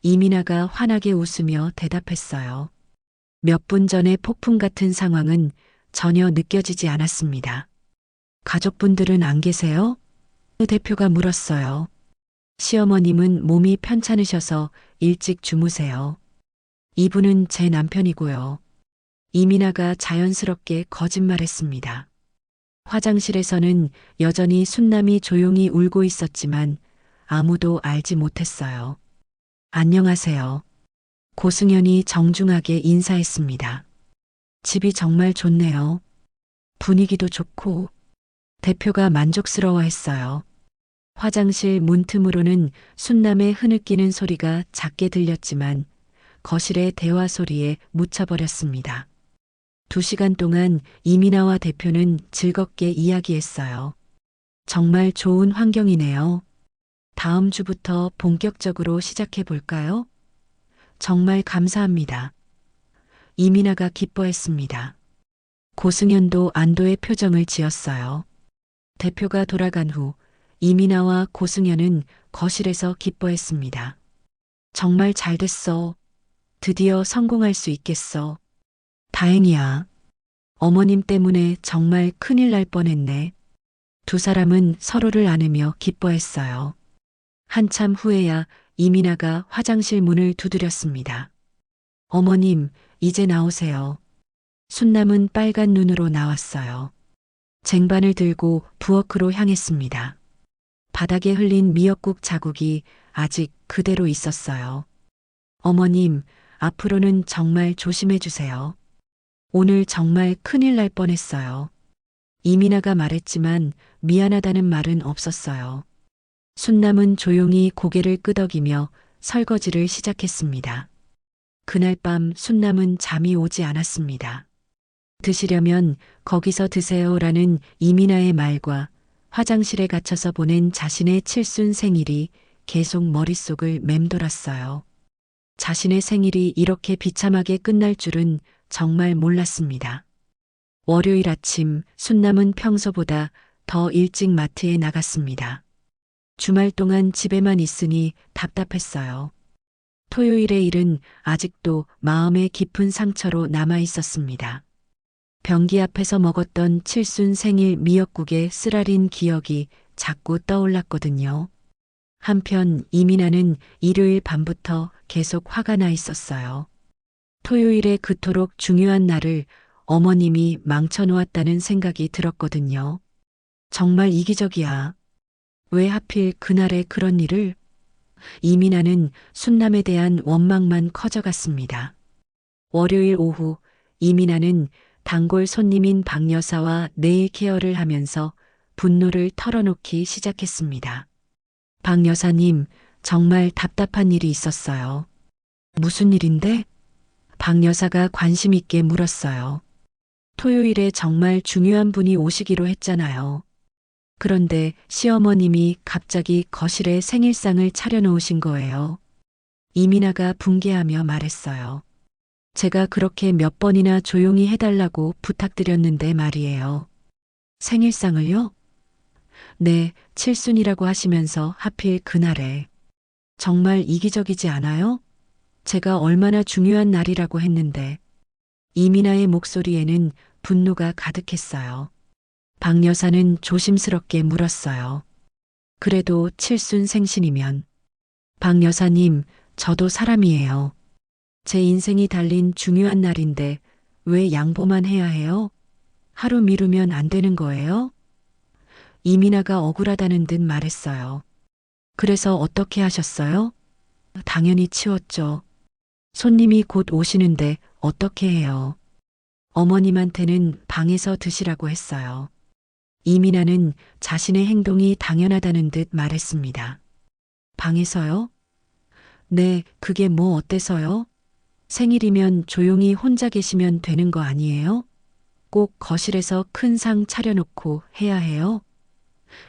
[SPEAKER 1] 이민아가 환하게 웃으며 대답했어요. 몇 분 전의 폭풍 같은 상황은 전혀 느껴지지 않았습니다. 가족분들은 안 계세요? 대표가 물었어요. 시어머님은 몸이 편찮으셔서 일찍 주무세요. 이분은 제 남편이고요. 이민아가 자연스럽게 거짓말했습니다. 화장실에서는 여전히 순남이 조용히 울고 있었지만 아무도 알지 못했어요. 안녕하세요. 고승현이 정중하게 인사했습니다. 집이 정말 좋네요. 분위기도 좋고. 대표가 만족스러워했어요. 화장실 문틈으로는 순남의 흐느끼는 소리가 작게 들렸지만 거실의 대화 소리에 묻혀버렸습니다. 2시간 동안 이민아와 대표는 즐겁게 이야기했어요. 정말 좋은 환경이네요. 다음 주부터 본격적으로 시작해 볼까요? 정말 감사합니다. 이민아가 기뻐했습니다. 고승현도 안도의 표정을 지었어요. 대표가 돌아간 후 이민아와 고승현은 거실에서 기뻐했습니다. 정말 잘 됐어. 드디어 성공할 수 있겠어. 다행이야. 어머님 때문에 정말 큰일 날 뻔했네. 두 사람은 서로를 안으며 기뻐했어요. 한참 후에야 이민아가 화장실 문을 두드렸습니다. 어머님, 이제 나오세요. 순남은 빨간 눈으로 나왔어요. 쟁반을 들고 부엌으로 향했습니다. 바닥에 흘린 미역국 자국이 아직 그대로 있었어요. 어머님, 앞으로는 정말 조심해 주세요. 오늘 정말 큰일 날 뻔했어요. 이민아가 말했지만 미안하다는 말은 없었어요. 순남은 조용히 고개를 끄덕이며 설거지를 시작했습니다. 그날 밤 순남은 잠이 오지 않았습니다. 드시려면 거기서 드세요라는 이민아의 말과 화장실에 갇혀서 보낸 자신의 칠순 생일이 계속 머릿속을 맴돌았어요. 자신의 생일이 이렇게 비참하게 끝날 줄은 정말 몰랐습니다. 월요일 아침 순남은 평소보다 더 일찍 마트에 나갔습니다. 주말 동안 집에만 있으니 답답했어요. 토요일의 일은 아직도 마음의 깊은 상처로 남아 있었습니다. 변기 앞에서 먹었던 칠순 생일 미역국의 쓰라린 기억이 자꾸 떠올랐거든요. 한편 이민아는 일요일 밤부터 계속 화가 나 있었어요. 토요일에 그토록 중요한 날을 어머님이 망쳐놓았다는 생각이 들었거든요. 정말 이기적이야. 왜 하필 그날에 그런 일을? 이민아는 순남에 대한 원망만 커져갔습니다. 월요일 오후 이민아는 단골 손님인 박 여사와 네일 케어를 하면서 분노를 털어놓기 시작했습니다. 박 여사님, 정말 답답한 일이 있었어요. 무슨 일인데? 박 여사가 관심 있게 물었어요. 토요일에 정말 중요한 분이 오시기로 했잖아요. 그런데 시어머님이 갑자기 거실에 생일상을 차려놓으신 거예요. 이민아가 붕괴하며 말했어요. 제가 그렇게 몇 번이나 조용히 해달라고 부탁드렸는데 말이에요. 생일상을요? 네, 칠순이라고 하시면서 하필 그날에. 정말 이기적이지 않아요? 제가 얼마나 중요한 날이라고 했는데. 이민아의 목소리에는 분노가 가득했어요. 박 여사는 조심스럽게 물었어요. 그래도 칠순 생신이면. 박 여사님, 저도 사람이에요. 제 인생이 달린 중요한 날인데 왜 양보만 해야 해요? 하루 미루면 안 되는 거예요? 이민아가 억울하다는 듯 말했어요. 그래서 어떻게 하셨어요? 당연히 치웠죠. 손님이 곧 오시는데 어떻게 해요? 어머님한테는 방에서 드시라고 했어요. 이민아는 자신의 행동이 당연하다는 듯 말했습니다. 방에서요? 네, 그게 뭐 어때서요? 생일이면 조용히 혼자 계시면 되는 거 아니에요? 꼭 거실에서 큰 상 차려놓고 해야 해요?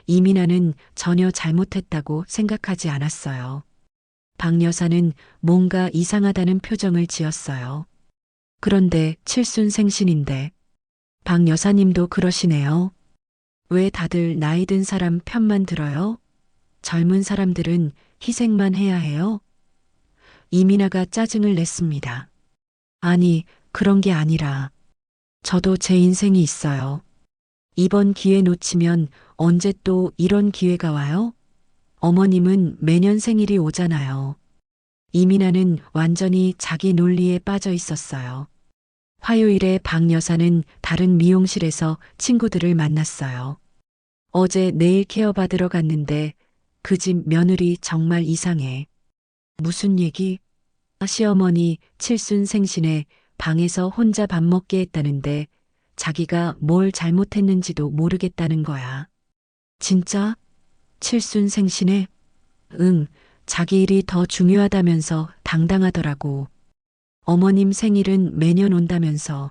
[SPEAKER 1] 이민아는 전혀 잘못했다고 생각하지 않았어요. 박 여사는 뭔가 이상하다는 표정을 지었어요. 그런데 칠순 생신인데 박 여사님도 그러시네요. 왜 다들 나이 든 사람 편만 들어요? 젊은 사람들은 희생만 해야 해요? 이민아가 짜증을 냈습니다. 아니, 그런 게 아니라 저도 제 인생이 있어요. 이번 기회 놓치면 언제 또 이런 기회가 와요? 어머님은 매년 생일이 오잖아요. 이민아는 완전히 자기 논리에 빠져 있었어요. 화요일에 박 여사는 다른 미용실에서 친구들을 만났어요. 어제 네일 케어 받으러 갔는데 그 집 며느리 정말 이상해. 무슨 얘기? 시어머니 칠순 생신에 방에서 혼자 밥 먹게 했다는데 자기가 뭘 잘못했는지도 모르겠다는 거야. 진짜? 칠순 생신에? 응, 자기 일이 더 중요하다면서 당당하더라고. 어머님 생일은 매년 온다면서.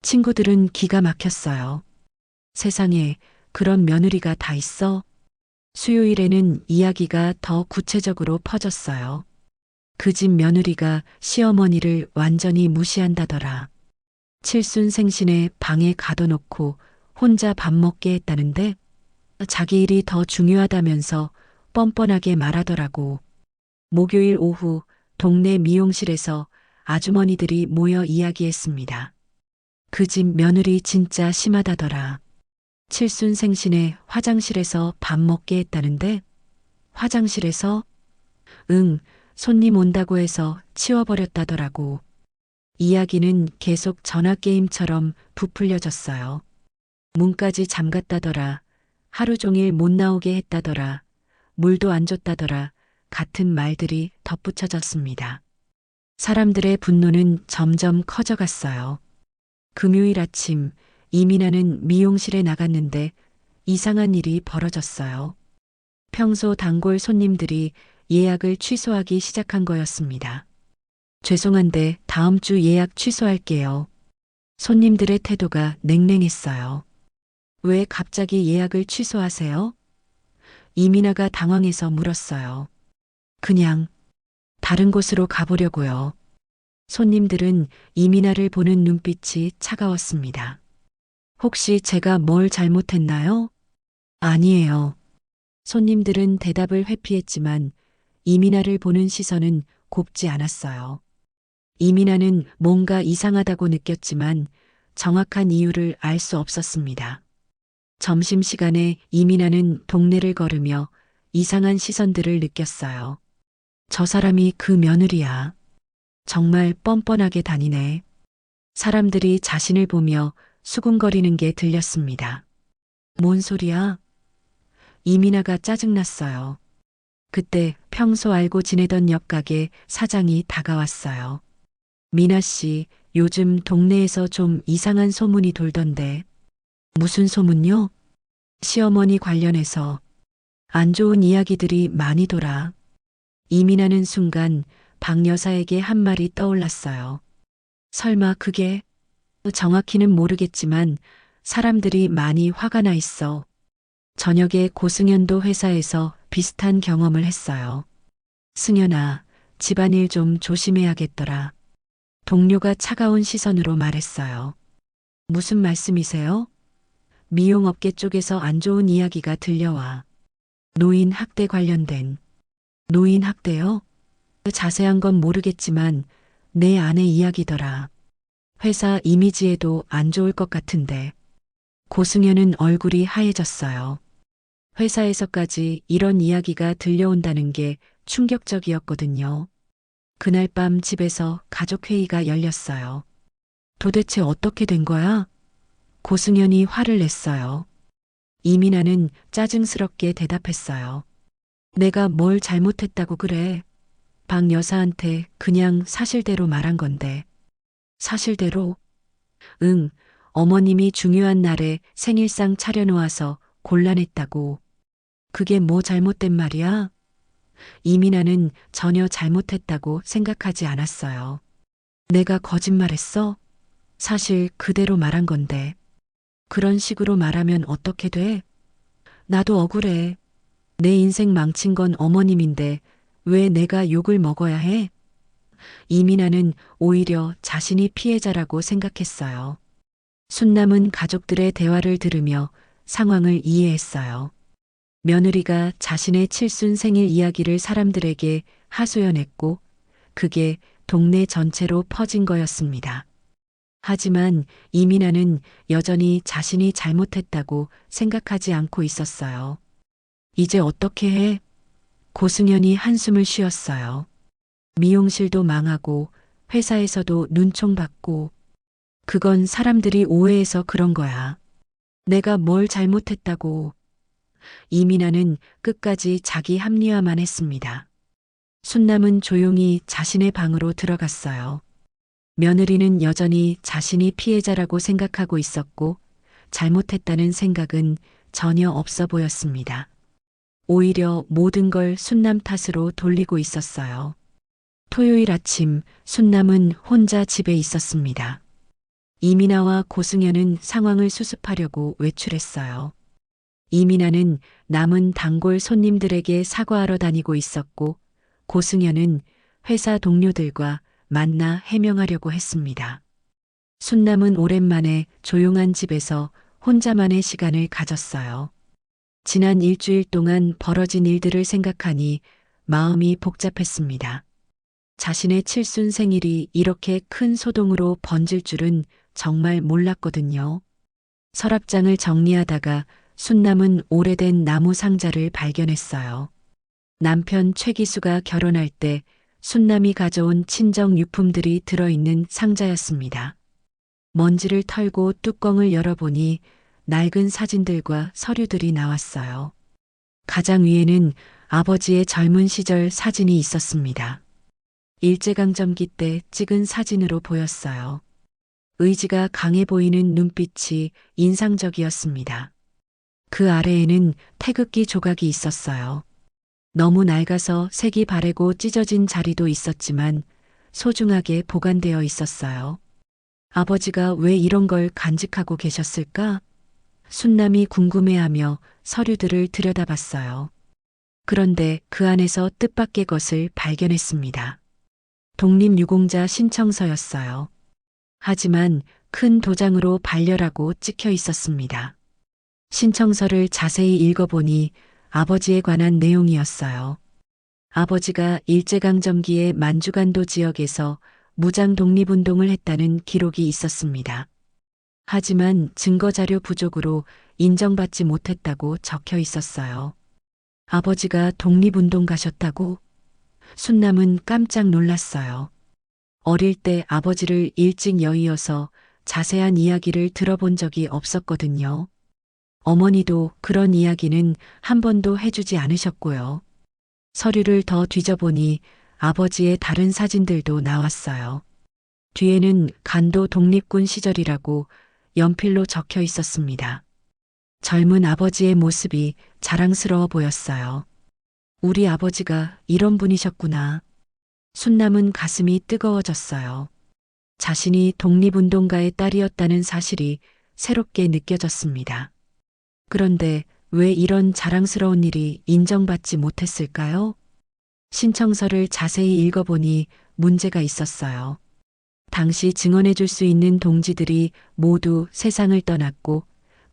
[SPEAKER 1] 친구들은 기가 막혔어요. 세상에 그런 며느리가 다 있어? 수요일에는 이야기가 더 구체적으로 퍼졌어요. 그 집 며느리가 시어머니를 완전히 무시한다더라. 칠순 생신에 방에 가둬놓고 혼자 밥 먹게 했다는데 자기 일이 더 중요하다면서 뻔뻔하게 말하더라고. 목요일 오후 동네 미용실에서 아주머니들이 모여 이야기했습니다. 그 집 며느리 진짜 심하다더라. 칠순 생신에 화장실에서 밥 먹게 했다는데? 화장실에서? 응, 손님 온다고 해서 치워버렸다더라고. 이야기는 계속 전화게임처럼 부풀려졌어요. 문까지 잠갔다더라. 하루 종일 못 나오게 했다더라. 물도 안 줬다더라. 같은 말들이 덧붙여졌습니다. 사람들의 분노는 점점 커져갔어요. 금요일 아침 이민아는 미용실에 나갔는데 이상한 일이 벌어졌어요. 평소 단골 손님들이 예약을 취소하기 시작한 거였습니다. 죄송한데 다음 주 예약 취소할게요. 손님들의 태도가 냉랭했어요. 왜 갑자기 예약을 취소하세요? 이민아가 당황해서 물었어요. 그냥 다른 곳으로 가보려고요. 손님들은 이민아를 보는 눈빛이 차가웠습니다. 혹시 제가 뭘 잘못했나요? 아니에요. 손님들은 대답을 회피했지만 이민아를 보는 시선은 곱지 않았어요. 이민아는 뭔가 이상하다고 느꼈지만 정확한 이유를 알 수 없었습니다. 점심시간에 이민아는 동네를 걸으며 이상한 시선들을 느꼈어요. 저 사람이 그 며느리야. 정말 뻔뻔하게 다니네. 사람들이 자신을 보며 수군거리는 게 들렸습니다. 뭔 소리야? 이민아가 짜증났어요. 그때 평소 알고 지내던 옆가게 사장이 다가왔어요. 미나 씨, 요즘 동네에서 좀 이상한 소문이 돌던데. 무슨 소문요? 시어머니 관련해서 안 좋은 이야기들이 많이 돌아. 이민아는 순간 박 여사에게 한 말이 떠올랐어요. 설마 그게? 정확히는 모르겠지만 사람들이 많이 화가 나 있어. 저녁에 고승현도 회사에서 비슷한 경험을 했어요. 승현아, 집안일 좀 조심해야겠더라. 동료가 차가운 시선으로 말했어요. 무슨 말씀이세요? 미용업계 쪽에서 안 좋은 이야기가 들려와. 노인 학대 관련된. 노인 학대요? 자세한 건 모르겠지만 내 아내 이야기더라. 회사 이미지에도 안 좋을 것 같은데. 고승현은 얼굴이 하얘졌어요. 회사에서까지 이런 이야기가 들려온다는 게 충격적이었거든요. 그날 밤 집에서 가족회의가 열렸어요. 도대체 어떻게 된 거야? 고승현이 화를 냈어요. 이민아는 짜증스럽게 대답했어요. 내가 뭘 잘못했다고 그래. 박 여사한테 그냥 사실대로 말한 건데. 사실대로? 응, 어머님이 중요한 날에 생일상 차려놓아서 곤란했다고. 그게 뭐 잘못된 말이야? 이민아는 전혀 잘못했다고 생각하지 않았어요. 내가 거짓말했어? 사실 그대로 말한 건데. 그런 식으로 말하면 어떻게 돼? 나도 억울해. 내 인생 망친 건 어머님인데 왜 내가 욕을 먹어야 해? 이민아는 오히려 자신이 피해자라고 생각했어요. 순남은 가족들의 대화를 들으며 상황을 이해했어요. 며느리가 자신의 칠순 생일 이야기를 사람들에게 하소연했고 그게 동네 전체로 퍼진 거였습니다. 하지만 이민아는 여전히 자신이 잘못했다고 생각하지 않고 있었어요. 이제 어떻게 해? 고승현이 한숨을 쉬었어요. 미용실도 망하고 회사에서도 눈총받고 그건 사람들이 오해해서 그런 거야. 내가 뭘 잘못했다고. 이민아는 끝까지 자기 합리화만 했습니다. 순남은 조용히 자신의 방으로 들어갔어요. 며느리는 여전히 자신이 피해자라고 생각하고 있었고 잘못했다는 생각은 전혀 없어 보였습니다. 오히려 모든 걸 순남 탓으로 돌리고 있었어요. 토요일 아침 순남은 혼자 집에 있었습니다. 이민아와 고승현은 상황을 수습하려고 외출했어요. 이민아는 남은 단골 손님들에게 사과하러 다니고 있었고 고승현은 회사 동료들과 만나 해명하려고 했습니다. 순남은 오랜만에 조용한 집에서 혼자만의 시간을 가졌어요. 지난 일주일 동안 벌어진 일들을 생각하니 마음이 복잡했습니다. 자신의 칠순 생일이 이렇게 큰 소동으로 번질 줄은 정말 몰랐거든요. 서랍장을 정리하다가 순남은 오래된 나무 상자를 발견했어요. 남편 최기수가 결혼할 때 순남이 가져온 친정 유품들이 들어있는 상자였습니다. 먼지를 털고 뚜껑을 열어보니 낡은 사진들과 서류들이 나왔어요. 가장 위에는 아버지의 젊은 시절 사진이 있었습니다. 일제강점기 때 찍은 사진으로 보였어요. 의지가 강해 보이는 눈빛이 인상적이었습니다. 그 아래에는 태극기 조각이 있었어요. 너무 낡아서 색이 바래고 찢어진 자리도 있었지만 소중하게 보관되어 있었어요. 아버지가 왜 이런 걸 간직하고 계셨을까? 순남이 궁금해하며 서류들을 들여다봤어요. 그런데 그 안에서 뜻밖의 것을 발견했습니다. 독립유공자 신청서였어요. 하지만 큰 도장으로 반려라고 찍혀 있었습니다. 신청서를 자세히 읽어보니 아버지에 관한 내용이었어요. 아버지가 일제강점기에 만주간도 지역에서 무장 독립운동을 했다는 기록이 있었습니다. 하지만 증거자료 부족으로 인정받지 못했다고 적혀 있었어요. 아버지가 독립운동 가셨다고? 순남은 깜짝 놀랐어요. 어릴 때 아버지를 일찍 여의어서 자세한 이야기를 들어본 적이 없었거든요. 어머니도 그런 이야기는 한 번도 해주지 않으셨고요. 서류를 더 뒤져보니 아버지의 다른 사진들도 나왔어요. 뒤에는 간도 독립군 시절이라고 연필로 적혀 있었습니다. 젊은 아버지의 모습이 자랑스러워 보였어요. 우리 아버지가 이런 분이셨구나. 순남은 가슴이 뜨거워졌어요. 자신이 독립운동가의 딸이었다는 사실이 새롭게 느껴졌습니다. 그런데 왜 이런 자랑스러운 일이 인정받지 못했을까요? 신청서를 자세히 읽어보니 문제가 있었어요. 당시 증언해 줄 수 있는 동지들이 모두 세상을 떠났고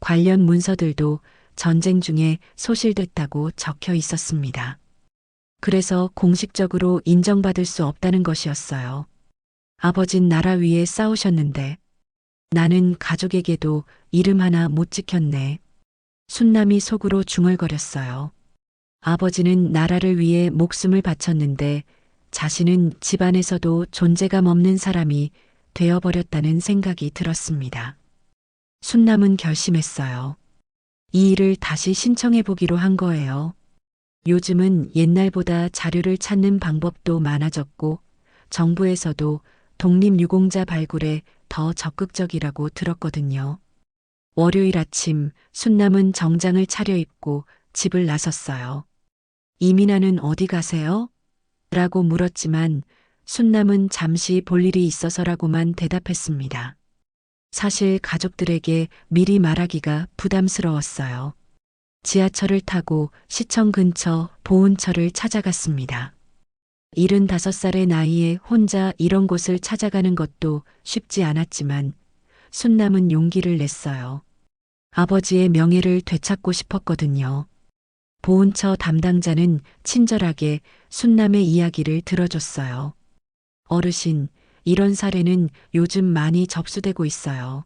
[SPEAKER 1] 관련 문서들도 전쟁 중에 소실됐다고 적혀 있었습니다. 그래서 공식적으로 인정받을 수 없다는 것이었어요. 아버진 나라 위에 싸우셨는데 나는 가족에게도 이름 하나 못 지켰네. 순남이 속으로 중얼거렸어요. 아버지는 나라를 위해 목숨을 바쳤는데 자신은 집안에서도 존재감 없는 사람이 되어버렸다는 생각이 들었습니다. 순남은 결심했어요. 이 일을 다시 신청해 보기로 한 거예요. 요즘은 옛날보다 자료를 찾는 방법도 많아졌고 정부에서도 독립유공자 발굴에 더 적극적이라고 들었거든요. 월요일 아침 순남은 정장을 차려입고 집을 나섰어요. 이민아는 어디 가세요? 라고 물었지만 순남은 잠시 볼 일이 있어서라고만 대답했습니다. 사실 가족들에게 미리 말하기가 부담스러웠어요. 지하철을 타고 시청 근처 보은처를 찾아갔습니다. 75살의 나이에 혼자 이런 곳을 찾아가는 것도 쉽지 않았지만 순남은 용기를 냈어요. 아버지의 명예를 되찾고 싶었거든요. 보훈처 담당자는 친절하게 순남의 이야기를 들어줬어요. 어르신, 이런 사례는 요즘 많이 접수되고 있어요.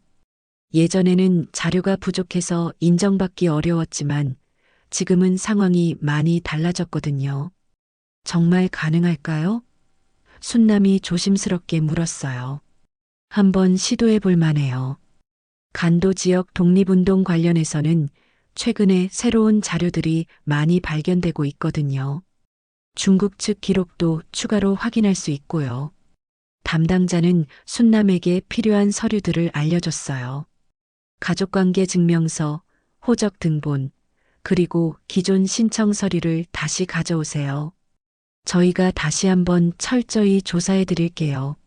[SPEAKER 1] 예전에는 자료가 부족해서 인정받기 어려웠지만 지금은 상황이 많이 달라졌거든요. 정말 가능할까요? 순남이 조심스럽게 물었어요. 한번 시도해 볼 만해요. 간도 지역 독립운동 관련해서는 최근에 새로운 자료들이 많이 발견되고 있거든요. 중국 측 기록도 추가로 확인할 수 있고요. 담당자는 순남에게 필요한 서류들을 알려줬어요. 가족관계 증명서, 호적 등본, 그리고 기존 신청 서류를 다시 가져오세요. 저희가 다시 한번 철저히 조사해 드릴게요.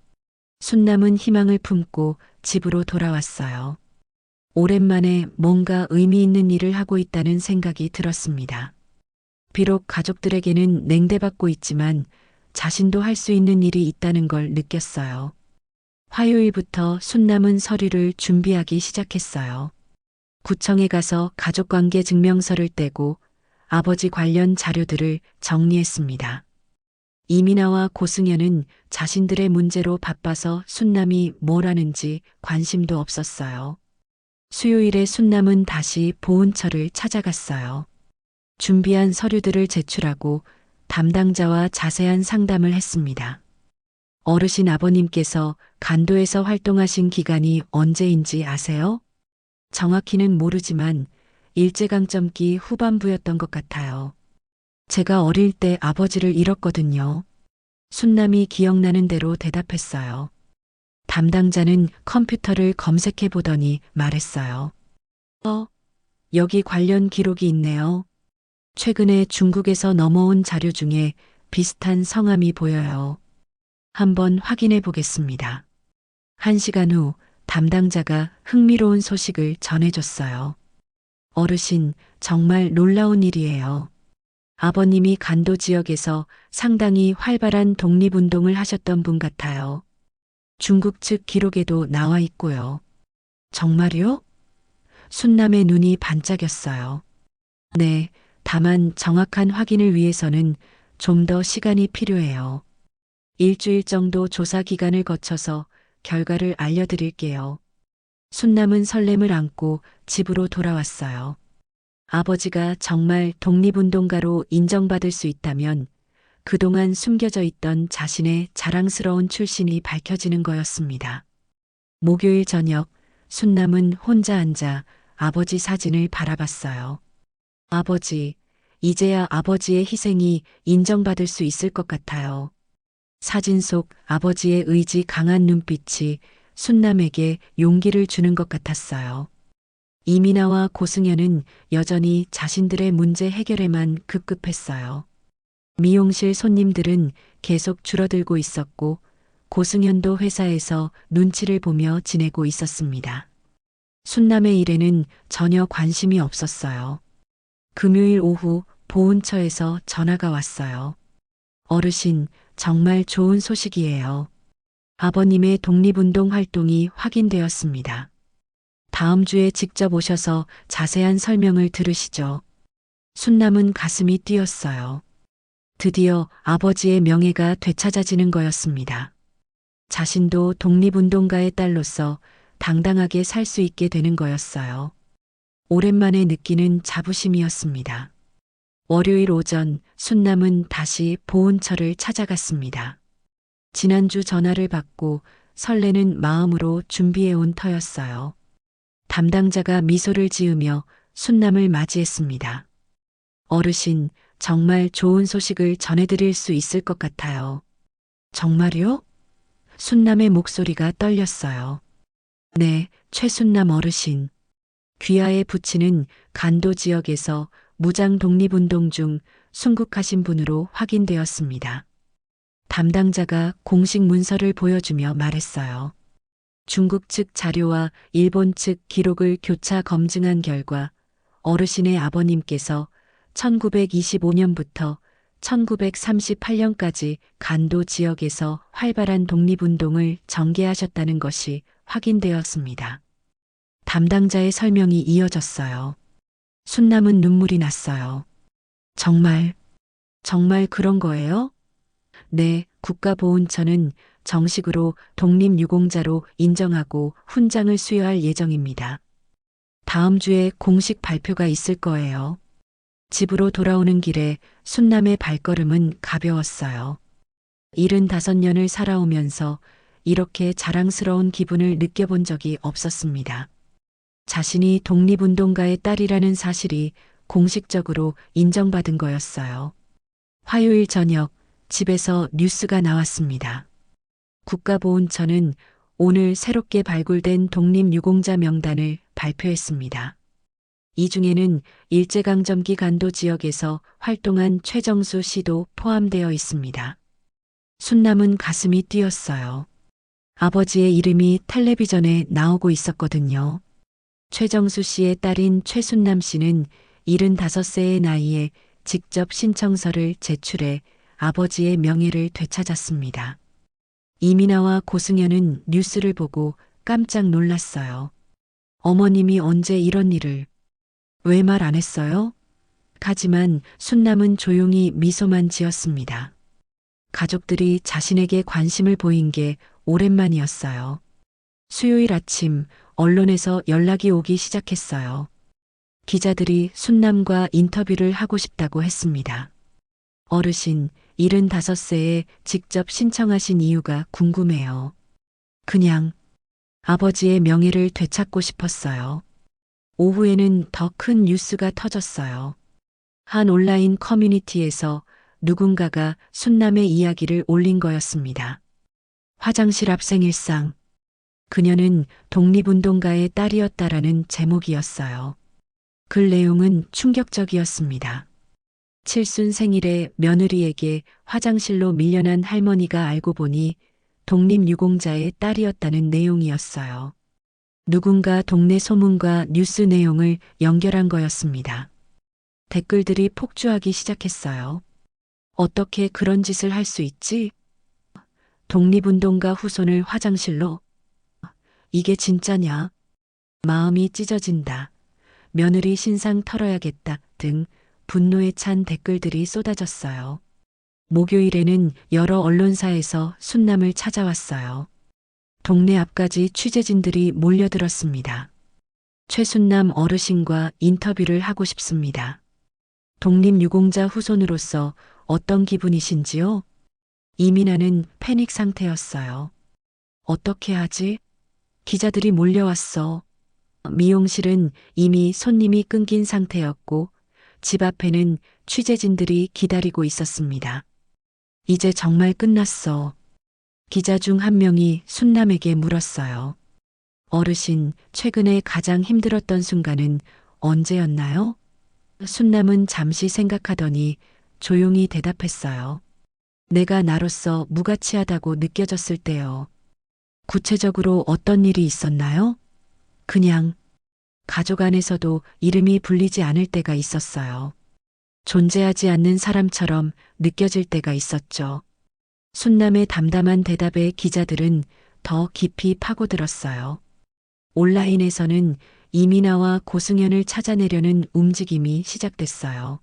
[SPEAKER 1] 순남은 희망을 품고 집으로 돌아왔어요. 오랜만에 뭔가 의미 있는 일을 하고 있다는 생각이 들었습니다. 비록 가족들에게는 냉대받고 있지만 자신도 할 수 있는 일이 있다는 걸 느꼈어요. 화요일부터 순남은 서류를 준비하기 시작했어요. 구청에 가서 가족관계 증명서를 떼고 아버지 관련 자료들을 정리했습니다. 이민아와 고승현은 자신들의 문제로 바빠서 순남이 뭘 하는지 관심도 없었어요. 수요일에 순남은 다시 보훈처를 찾아갔어요. 준비한 서류들을 제출하고 담당자와 자세한 상담을 했습니다. 어르신 아버님께서 간도에서 활동하신 기간이 언제인지 아세요? 정확히는 모르지만 일제강점기 후반부였던 것 같아요. 제가 어릴 때 아버지를 잃었거든요. 순남이 기억나는 대로 대답했어요. 담당자는 컴퓨터를 검색해 보더니 말했어요. 여기 관련 기록이 있네요. 최근에 중국에서 넘어온 자료 중에 비슷한 성함이 보여요. 한번 확인해 보겠습니다. 1시간 후 담당자가 흥미로운 소식을 전해줬어요. 어르신, 정말 놀라운 일이에요. 아버님이 간도 지역에서 상당히 활발한 독립운동을 하셨던 분 같아요. 중국 측 기록에도 나와 있고요. 정말요? 순남의 눈이 반짝였어요. 네, 다만 정확한 확인을 위해서는 좀 더 시간이 필요해요. 일주일 정도 조사 기간을 거쳐서 결과를 알려드릴게요. 순남은 설렘을 안고 집으로 돌아왔어요. 아버지가 정말 독립운동가로 인정받을 수 있다면 그동안 숨겨져 있던 자신의 자랑스러운 출신이 밝혀지는 거였습니다. 목요일 저녁, 순남은 혼자 앉아 아버지 사진을 바라봤어요. 아버지, 이제야 아버지의 희생이 인정받을 수 있을 것 같아요. 사진 속 아버지의 의지 강한 눈빛이 순남에게 용기를 주는 것 같았어요. 이민아와 고승현은 여전히 자신들의 문제 해결에만 급급했어요. 미용실 손님들은 계속 줄어들고 있었고 고승현도 회사에서 눈치를 보며 지내고 있었습니다. 순남의 일에는 전혀 관심이 없었어요. 금요일 오후 보훈처에서 전화가 왔어요. 어르신, 정말 좋은 소식이에요. 아버님의 독립운동 활동이 확인되었습니다. 다음 주에 직접 오셔서 자세한 설명을 들으시죠. 순남은 가슴이 뛰었어요. 드디어 아버지의 명예가 되찾아지는 거였습니다. 자신도 독립운동가의 딸로서 당당하게 살 수 있게 되는 거였어요. 오랜만에 느끼는 자부심이었습니다. 월요일 오전 순남은 다시 보훈처를 찾아갔습니다. 지난주 전화를 받고 설레는 마음으로 준비해온 터였어요. 담당자가 미소를 지으며 순남을 맞이했습니다. 어르신, 정말 좋은 소식을 전해드릴 수 있을 것 같아요. 정말요? 순남의 목소리가 떨렸어요. 네, 최순남 어르신. 귀하의 부친은 간도 지역에서 무장 독립운동 중 순국하신 분으로 확인되었습니다. 담당자가 공식 문서를 보여주며 말했어요. 중국 측 자료와 일본 측 기록을 교차 검증한 결과 어르신의 아버님께서 1925년부터 1938년까지 간도 지역에서 활발한 독립운동을 전개하셨다는 것이 확인되었습니다. 담당자의 설명이 이어졌어요. 순남은 눈물이 났어요. 정말 그런 거예요? 네, 국가보훈처는 정식으로 독립유공자로 인정하고 훈장을 수여할 예정입니다. 다음 주에 공식 발표가 있을 거예요. 집으로 돌아오는 길에 순남의 발걸음은 가벼웠어요. 75년을 살아오면서 이렇게 자랑스러운 기분을 느껴본 적이 없었습니다. 자신이 독립운동가의 딸이라는 사실이 공식적으로 인정받은 거였어요. 화요일 저녁 집에서 뉴스가 나왔습니다. 국가보훈처는 오늘 새롭게 발굴된 독립유공자 명단을 발표했습니다. 이 중에는 일제강점기 간도 지역에서 활동한 최정수 씨도 포함되어 있습니다. 순남은 가슴이 뛰었어요. 아버지의 이름이 텔레비전에 나오고 있었거든요. 최정수 씨의 딸인 최순남 씨는 75세의 나이에 직접 신청서를 제출해 아버지의 명예를 되찾았습니다. 이민아와 고승현은 뉴스를 보고 깜짝 놀랐어요. 어머님이 언제 이런 일을, 왜 말 안 했어요? 하지만 순남은 조용히 미소만 지었습니다. 가족들이 자신에게 관심을 보인 게 오랜만이었어요. 수요일 아침 언론에서 연락이 오기 시작했어요. 기자들이 순남과 인터뷰를 하고 싶다고 했습니다. 어르신, 75세에 직접 신청하신 이유가 궁금해요. 그냥 아버지의 명예를 되찾고 싶었어요. 오후에는 더 큰 뉴스가 터졌어요. 한 온라인 커뮤니티에서 누군가가 순남의 이야기를 올린 거였습니다. 화장실 앞 생일상. 그녀는 독립운동가의 딸이었다라는 제목이었어요. 글 내용은 충격적이었습니다. 칠순 생일에 며느리에게 화장실로 밀려난 할머니가 알고 보니 독립유공자의 딸이었다는 내용이었어요. 누군가 동네 소문과 뉴스 내용을 연결한 거였습니다. 댓글들이 폭주하기 시작했어요. 어떻게 그런 짓을 할 수 있지? 독립운동가 후손을 화장실로? 이게 진짜냐? 마음이 찢어진다. 며느리 신상 털어야겠다 등 분노에 찬 댓글들이 쏟아졌어요. 목요일에는 여러 언론사에서 순남을 찾아왔어요. 동네 앞까지 취재진들이 몰려들었습니다. 최순남 어르신과 인터뷰를 하고 싶습니다. 독립유공자 후손으로서 어떤 기분이신지요? 이민아는 패닉 상태였어요. 어떻게 하지? 기자들이 몰려왔어. 미용실은 이미 손님이 끊긴 상태였고 집 앞에는 취재진들이 기다리고 있었습니다. 이제 정말 끝났어. 기자 중 한 명이 순남에게 물었어요. 어르신, 최근에 가장 힘들었던 순간은 언제였나요? 순남은 잠시 생각하더니 조용히 대답했어요. 내가 나로서 무가치하다고 느껴졌을 때요. 구체적으로 어떤 일이 있었나요? 그냥 가족 안에서도 이름이 불리지 않을 때가 있었어요. 존재하지 않는 사람처럼 느껴질 때가 있었죠. 순남의 담담한 대답에 기자들은 더 깊이 파고들었어요. 온라인에서는 이민아와 고승현을 찾아내려는 움직임이 시작됐어요.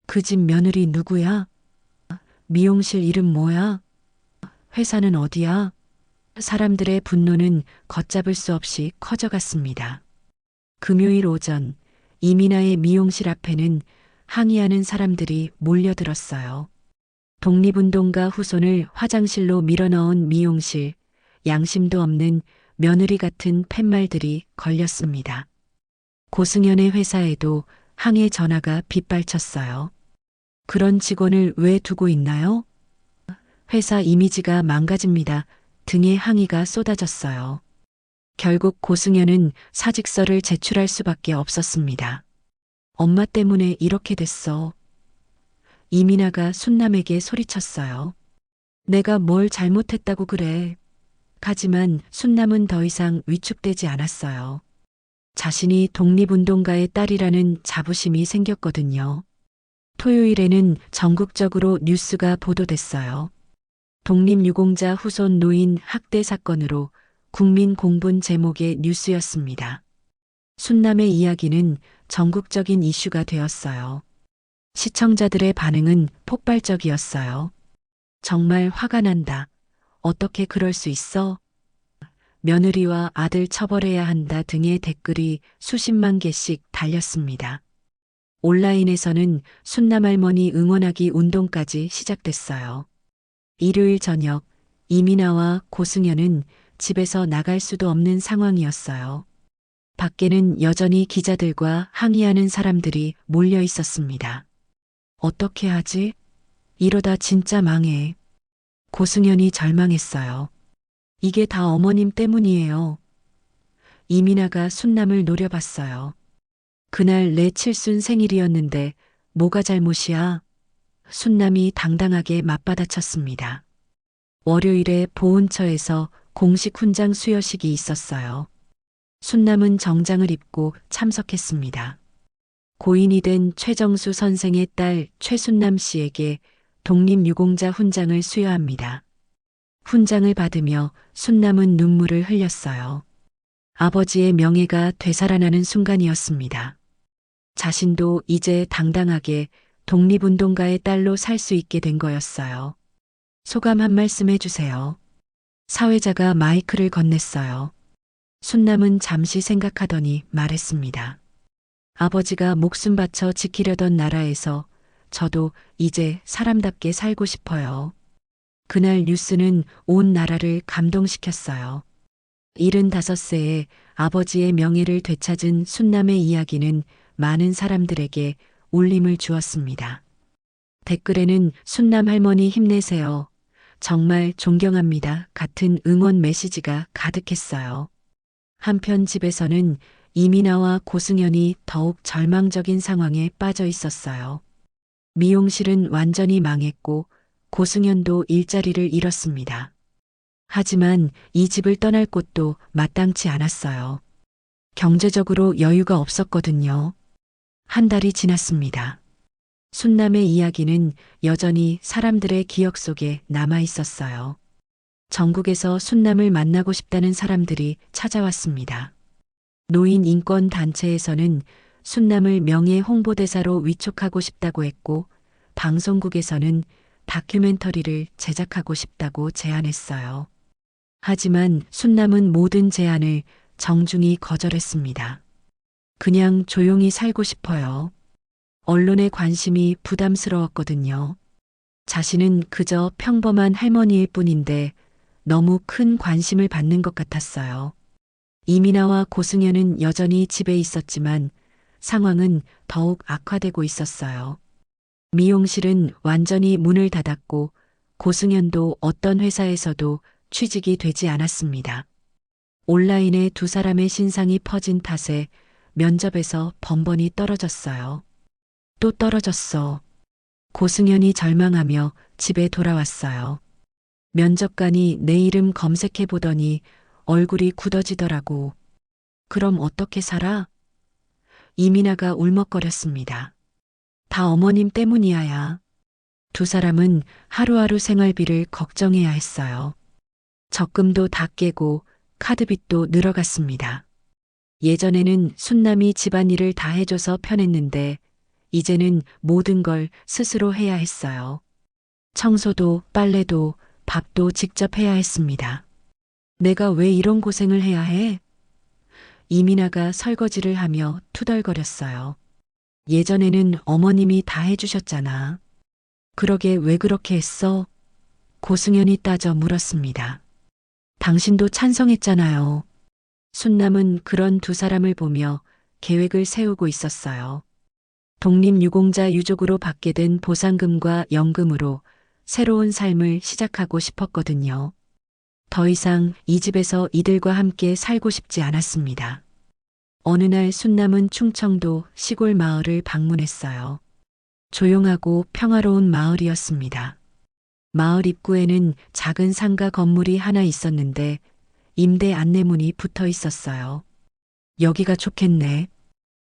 [SPEAKER 1] 그 집 며느리 누구야? 미용실 이름 뭐야? 회사는 어디야? 사람들의 분노는 걷잡을 수 없이 커져갔습니다. 금요일 오전 이민아의 미용실 앞에는 항의하는 사람들이 몰려들었어요. 독립운동가 후손을 화장실로 밀어넣은 미용실, 양심도 없는 며느리 같은 팻말들이 걸렸습니다. 고승현의 회사에도 항해 전화가 빗발쳤어요. 그런 직원을 왜 두고 있나요? 회사 이미지가 망가집니다. 등의 항의가 쏟아졌어요. 결국 고승현은 사직서를 제출할 수밖에 없었습니다. 엄마 때문에 이렇게 됐어. 이민아가 순남에게 소리쳤어요. 내가 뭘 잘못했다고 그래. 하지만 순남은 더 이상 위축되지 않았어요. 자신이 독립운동가의 딸이라는 자부심이 생겼거든요. 토요일에는 전국적으로 뉴스가 보도됐어요. 독립유공자 후손 노인 학대 사건으로 국민 공분 제목의 뉴스였습니다. 순남의 이야기는 전국적인 이슈가 되었어요. 시청자들의 반응은 폭발적이었어요. 정말 화가 난다. 어떻게 그럴 수 있어? 며느리와 아들 처벌해야 한다 등의 댓글이 수십만 개씩 달렸습니다. 온라인에서는 순남 할머니 응원하기 운동까지 시작됐어요. 일요일 저녁 이민아와 고승현은 집에서 나갈 수도 없는 상황이었어요. 밖에는 여전히 기자들과 항의하는 사람들이 몰려 있었습니다. 어떻게 하지? 이러다 진짜 망해. 고승현이 절망했어요. 이게 다 어머님 때문이에요. 이민아가 순남을 노려봤어요. 그날 내 칠순 생일이었는데 뭐가 잘못이야? 순남이 당당하게 맞받아쳤습니다. 월요일에 보훈처에서 공식 훈장 수여식이 있었어요. 순남은 정장을 입고 참석했습니다. 고인이 된 최정수 선생의 딸 최순남 씨에게 독립유공자 훈장을 수여합니다. 훈장을 받으며 순남은 눈물을 흘렸어요. 아버지의 명예가 되살아나는 순간이었습니다. 자신도 이제 당당하게 독립운동가의 딸로 살 수 있게 된 거였어요. 소감 한 말씀 해주세요. 사회자가 마이크를 건넸어요. 순남은 잠시 생각하더니 말했습니다. 아버지가 목숨 바쳐 지키려던 나라에서 저도 이제 사람답게 살고 싶어요. 그날 뉴스는 온 나라를 감동시켰어요. 75세에 아버지의 명예를 되찾은 순남의 이야기는 많은 사람들에게 울림을 주었습니다. 댓글에는 순남 할머니 힘내세요. 정말 존경합니다. 같은 응원 메시지가 가득했어요. 한편 집에서는 이민아와 고승현이 더욱 절망적인 상황에 빠져 있었어요. 미용실은 완전히 망했고 고승현도 일자리를 잃었습니다. 하지만 이 집을 떠날 곳도 마땅치 않았어요. 경제적으로 여유가 없었거든요. 한 달이 지났습니다. 순남의 이야기는 여전히 사람들의 기억 속에 남아 있었어요. 전국에서 순남을 만나고 싶다는 사람들이 찾아왔습니다. 노인 인권 단체에서는 순남을 명예 홍보대사로 위촉하고 싶다고 했고, 방송국에서는 다큐멘터리를 제작하고 싶다고 제안했어요. 하지만 순남은 모든 제안을 정중히 거절했습니다. 그냥 조용히 살고 싶어요. 언론의 관심이 부담스러웠거든요. 자신은 그저 평범한 할머니일 뿐인데 너무 큰 관심을 받는 것 같았어요. 이민아와 고승현은 여전히 집에 있었지만 상황은 더욱 악화되고 있었어요. 미용실은 완전히 문을 닫았고 고승현도 어떤 회사에서도 취직이 되지 않았습니다. 온라인에 두 사람의 신상이 퍼진 탓에 면접에서 번번이 떨어졌어요. 또 떨어졌어. 고승현이 절망하며 집에 돌아왔어요. 면접관이 내 이름 검색해 보더니 얼굴이 굳어지더라고. 그럼 어떻게 살아? 이민아가 울먹거렸습니다. 다 어머님 때문이야야. 두 사람은 하루하루 생활비를 걱정해야 했어요. 적금도 다 깨고 카드빚도 늘어갔습니다. 예전에는 순남이 집안일을 다 해줘서 편했는데 이제는 모든 걸 스스로 해야 했어요. 청소도 빨래도 밥도 직접 해야 했습니다. 내가 왜 이런 고생을 해야 해? 이민아가 설거지를 하며 투덜거렸어요. 예전에는 어머님이 다 해주셨잖아. 그러게 왜 그렇게 했어? 고승현이 따져 물었습니다. 당신도 찬성했잖아요. 순남은 그런 두 사람을 보며 계획을 세우고 있었어요. 독립유공자 유족으로 받게 된 보상금과 연금으로 새로운 삶을 시작하고 싶었거든요. 더 이상 이 집에서 이들과 함께 살고 싶지 않았습니다. 어느 날 순남은 충청도 시골 마을을 방문했어요. 조용하고 평화로운 마을이었습니다. 마을 입구에는 작은 상가 건물이 하나 있었는데 임대 안내문이 붙어 있었어요. 여기가 좋겠네.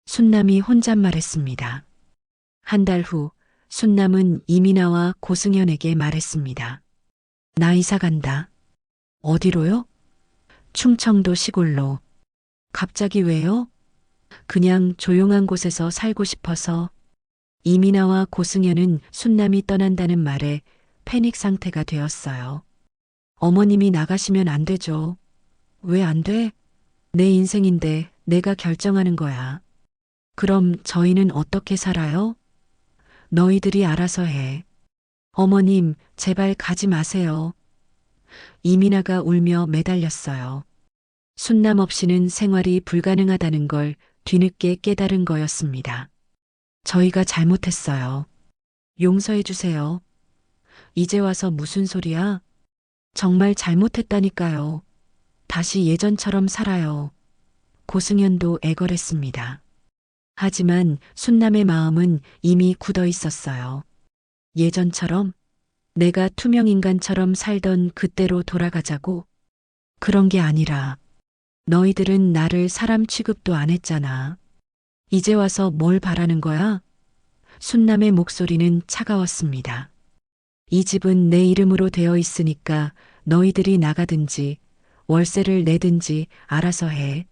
[SPEAKER 1] 순남이 혼잣말했습니다. 한 달 후 순남은 이민아와 고승현에게 말했습니다. 나 이사 간다. 어디로요? 충청도 시골로. 갑자기 왜요? 그냥 조용한 곳에서 살고 싶어서. 이민아와 고승현은 순남이 떠난다는 말에 패닉 상태가 되었어요. 어머님이 나가시면 안 되죠. 왜 안 돼? 내 인생인데 내가 결정하는 거야. 그럼 저희는 어떻게 살아요? 너희들이 알아서 해. 어머님, 제발 가지 마세요. 이민아가 울며 매달렸어요. 순남 없이는 생활이 불가능하다는 걸 뒤늦게 깨달은 거였습니다. 저희가 잘못했어요. 용서해 주세요. 이제 와서 무슨 소리야? 정말 잘못했다니까요. 다시 예전처럼 살아요. 고승현도 애걸했습니다. 하지만 순남의 마음은 이미 굳어 있었어요. 예전처럼 내가 투명인간처럼 살던 그때로 돌아가자고? 그런 게 아니라 너희들은 나를 사람 취급도 안 했잖아. 이제 와서 뭘 바라는 거야? 순남의 목소리는 차가웠습니다. 이 집은 내 이름으로 되어 있으니까 너희들이 나가든지 월세를 내든지 알아서 해.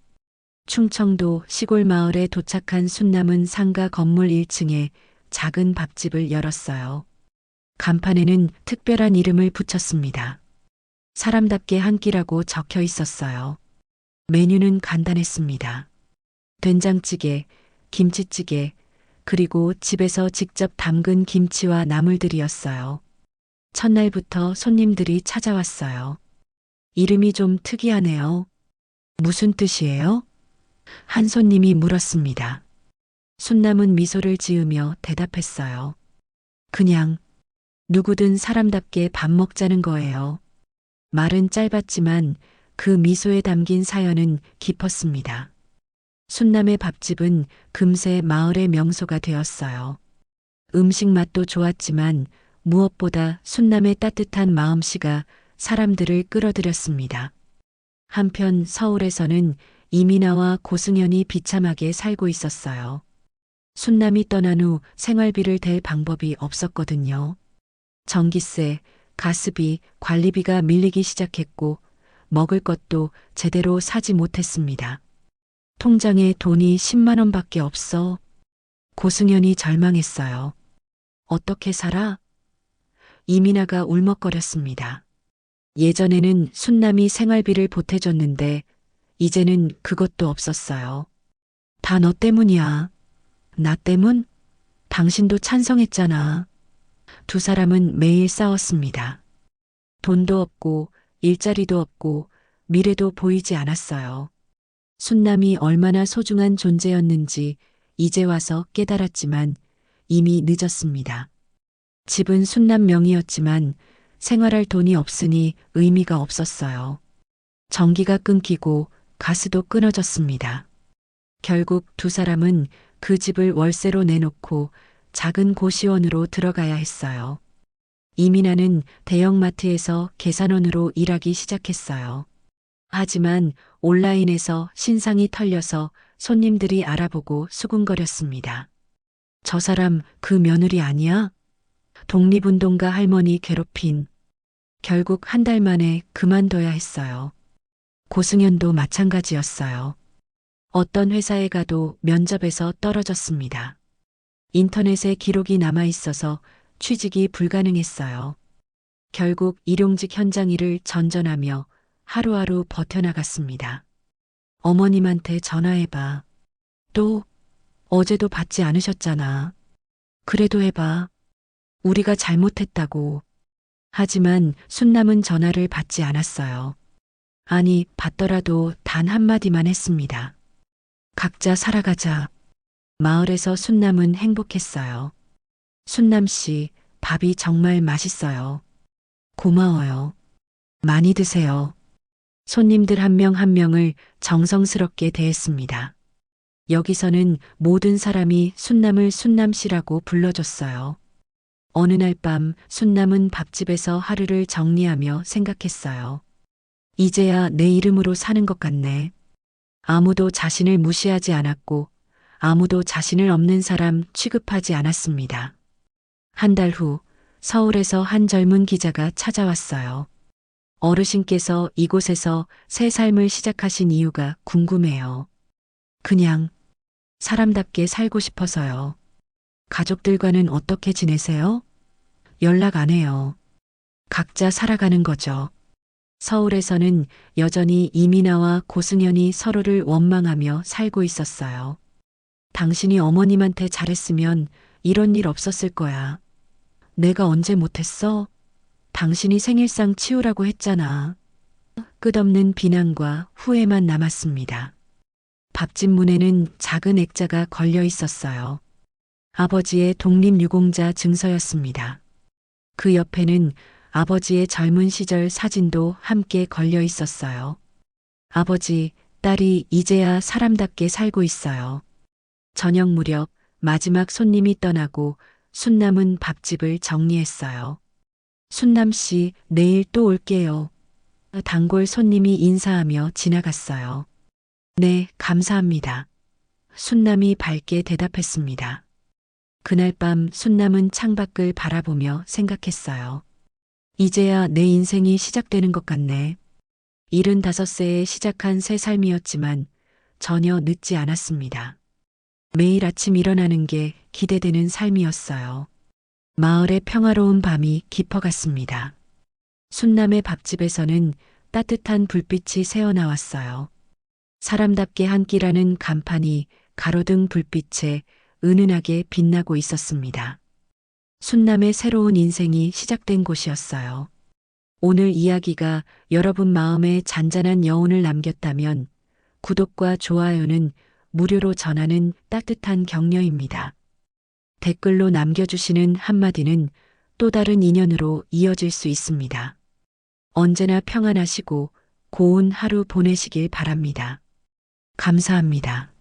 [SPEAKER 1] 충청도 시골 마을에 도착한 순남은 상가 건물 1층에 작은 밥집을 열었어요. 간판에는 특별한 이름을 붙였습니다. 사람답게 한 끼라고 적혀 있었어요. 메뉴는 간단했습니다. 된장찌개, 김치찌개, 그리고 집에서 직접 담근 김치와 나물들이었어요. 첫날부터 손님들이 찾아왔어요. 이름이 좀 특이하네요. 무슨 뜻이에요? 한 손님이 물었습니다. 순남은 미소를 지으며 대답했어요. 그냥 누구든 사람답게 밥 먹자는 거예요. 말은 짧았지만 그 미소에 담긴 사연은 깊었습니다. 순남의 밥집은 금세 마을의 명소가 되었어요. 음식 맛도 좋았지만 무엇보다 순남의 따뜻한 마음씨가 사람들을 끌어들였습니다. 한편 서울에서는 이민아와 고승현이 비참하게 살고 있었어요. 순남이 떠난 후 생활비를 댈 방법이 없었거든요. 전기세, 가스비, 관리비가 밀리기 시작했고 먹을 것도 제대로 사지 못했습니다. 통장에 돈이 10만 원밖에 없어. 고승현이 절망했어요. 어떻게 살아? 이민아가 울먹거렸습니다. 예전에는 순남이 생활비를 보태줬는데 이제는 그것도 없었어요. 다 너 때문이야. 나 때문? 당신도 찬성했잖아. 두 사람은 매일 싸웠습니다. 돈도 없고 일자리도 없고 미래도 보이지 않았어요. 순남이 얼마나 소중한 존재였는지 이제 와서 깨달았지만 이미 늦었습니다. 집은 순남 명의였지만 생활할 돈이 없으니 의미가 없었어요. 전기가 끊기고 가스도 끊어졌습니다. 결국 두 사람은 그 집을 월세로 내놓고 작은 고시원으로 들어가야 했어요. 이민아는 대형마트에서 계산원으로 일하기 시작했어요. 하지만 온라인에서 신상이 털려서 손님들이 알아보고 수군거렸습니다. 저 사람 그 며느리 아니야? 독립운동가 할머니 괴롭힌. 결국 한 달 만에 그만둬야 했어요. 고승현도 마찬가지였어요. 어떤 회사에 가도 면접에서 떨어졌습니다. 인터넷에 기록이 남아 있어서 취직이 불가능했어요. 결국 일용직 현장 일을 전전하며 하루하루 버텨나갔습니다. 어머님한테 전화해봐. 또 어제도 받지 않으셨잖아. 그래도 해봐. 우리가 잘못했다고. 하지만 순남은 전화를 받지 않았어요. 아니, 받더라도 단 한마디만 했습니다. 각자 살아가자. 마을에서 순남은 행복했어요. 순남 씨, 밥이 정말 맛있어요. 고마워요. 많이 드세요. 손님들 한 명 한 명을 정성스럽게 대했습니다. 여기서는 모든 사람이 순남을 순남 씨라고 불러줬어요. 어느 날 밤 순남은 밥집에서 하루를 정리하며 생각했어요. 이제야 내 이름으로 사는 것 같네. 아무도 자신을 무시하지 않았고 아무도 자신을 없는 사람 취급하지 않았습니다. 한 달 후 서울에서 한 젊은 기자가 찾아왔어요. 어르신께서 이곳에서 새 삶을 시작하신 이유가 궁금해요. 그냥 사람답게 살고 싶어서요. 가족들과는 어떻게 지내세요? 연락 안 해요. 각자 살아가는 거죠. 서울에서는 여전히 이민아와 고승현이 서로를 원망하며 살고 있었어요. 당신이 어머님한테 잘했으면 이런 일 없었을 거야. 내가 언제 못했어? 당신이 생일상 치우라고 했잖아. 끝없는 비난과 후회만 남았습니다. 밥집 문에는 작은 액자가 걸려 있었어요. 아버지의 독립유공자 증서였습니다. 그 옆에는 아버지의 젊은 시절 사진도 함께 걸려 있었어요. 아버지, 딸이 이제야 사람답게 살고 있어요. 저녁 무렵 마지막 손님이 떠나고 순남은 밥집을 정리했어요. 순남 씨, 내일 또 올게요. 단골 손님이 인사하며 지나갔어요. 네, 감사합니다. 순남이 밝게 대답했습니다. 그날 밤 순남은 창밖을 바라보며 생각했어요. 이제야 내 인생이 시작되는 것 같네. 75세에 시작한 새 삶이었지만 전혀 늦지 않았습니다. 매일 아침 일어나는 게 기대되는 삶이었어요. 마을의 평화로운 밤이 깊어갔습니다. 순남의 밥집에서는 따뜻한 불빛이 새어나왔어요. 사람답게 한 끼라는 간판이 가로등 불빛에 은은하게 빛나고 있었습니다. 순남의 새로운 인생이 시작된 곳이었어요. 오늘 이야기가 여러분 마음에 잔잔한 여운을 남겼다면 구독과 좋아요는 무료로 전하는 따뜻한 격려입니다. 댓글로 남겨주시는 한마디는 또 다른 인연으로 이어질 수 있습니다. 언제나 평안하시고 고운 하루 보내시길 바랍니다. 감사합니다.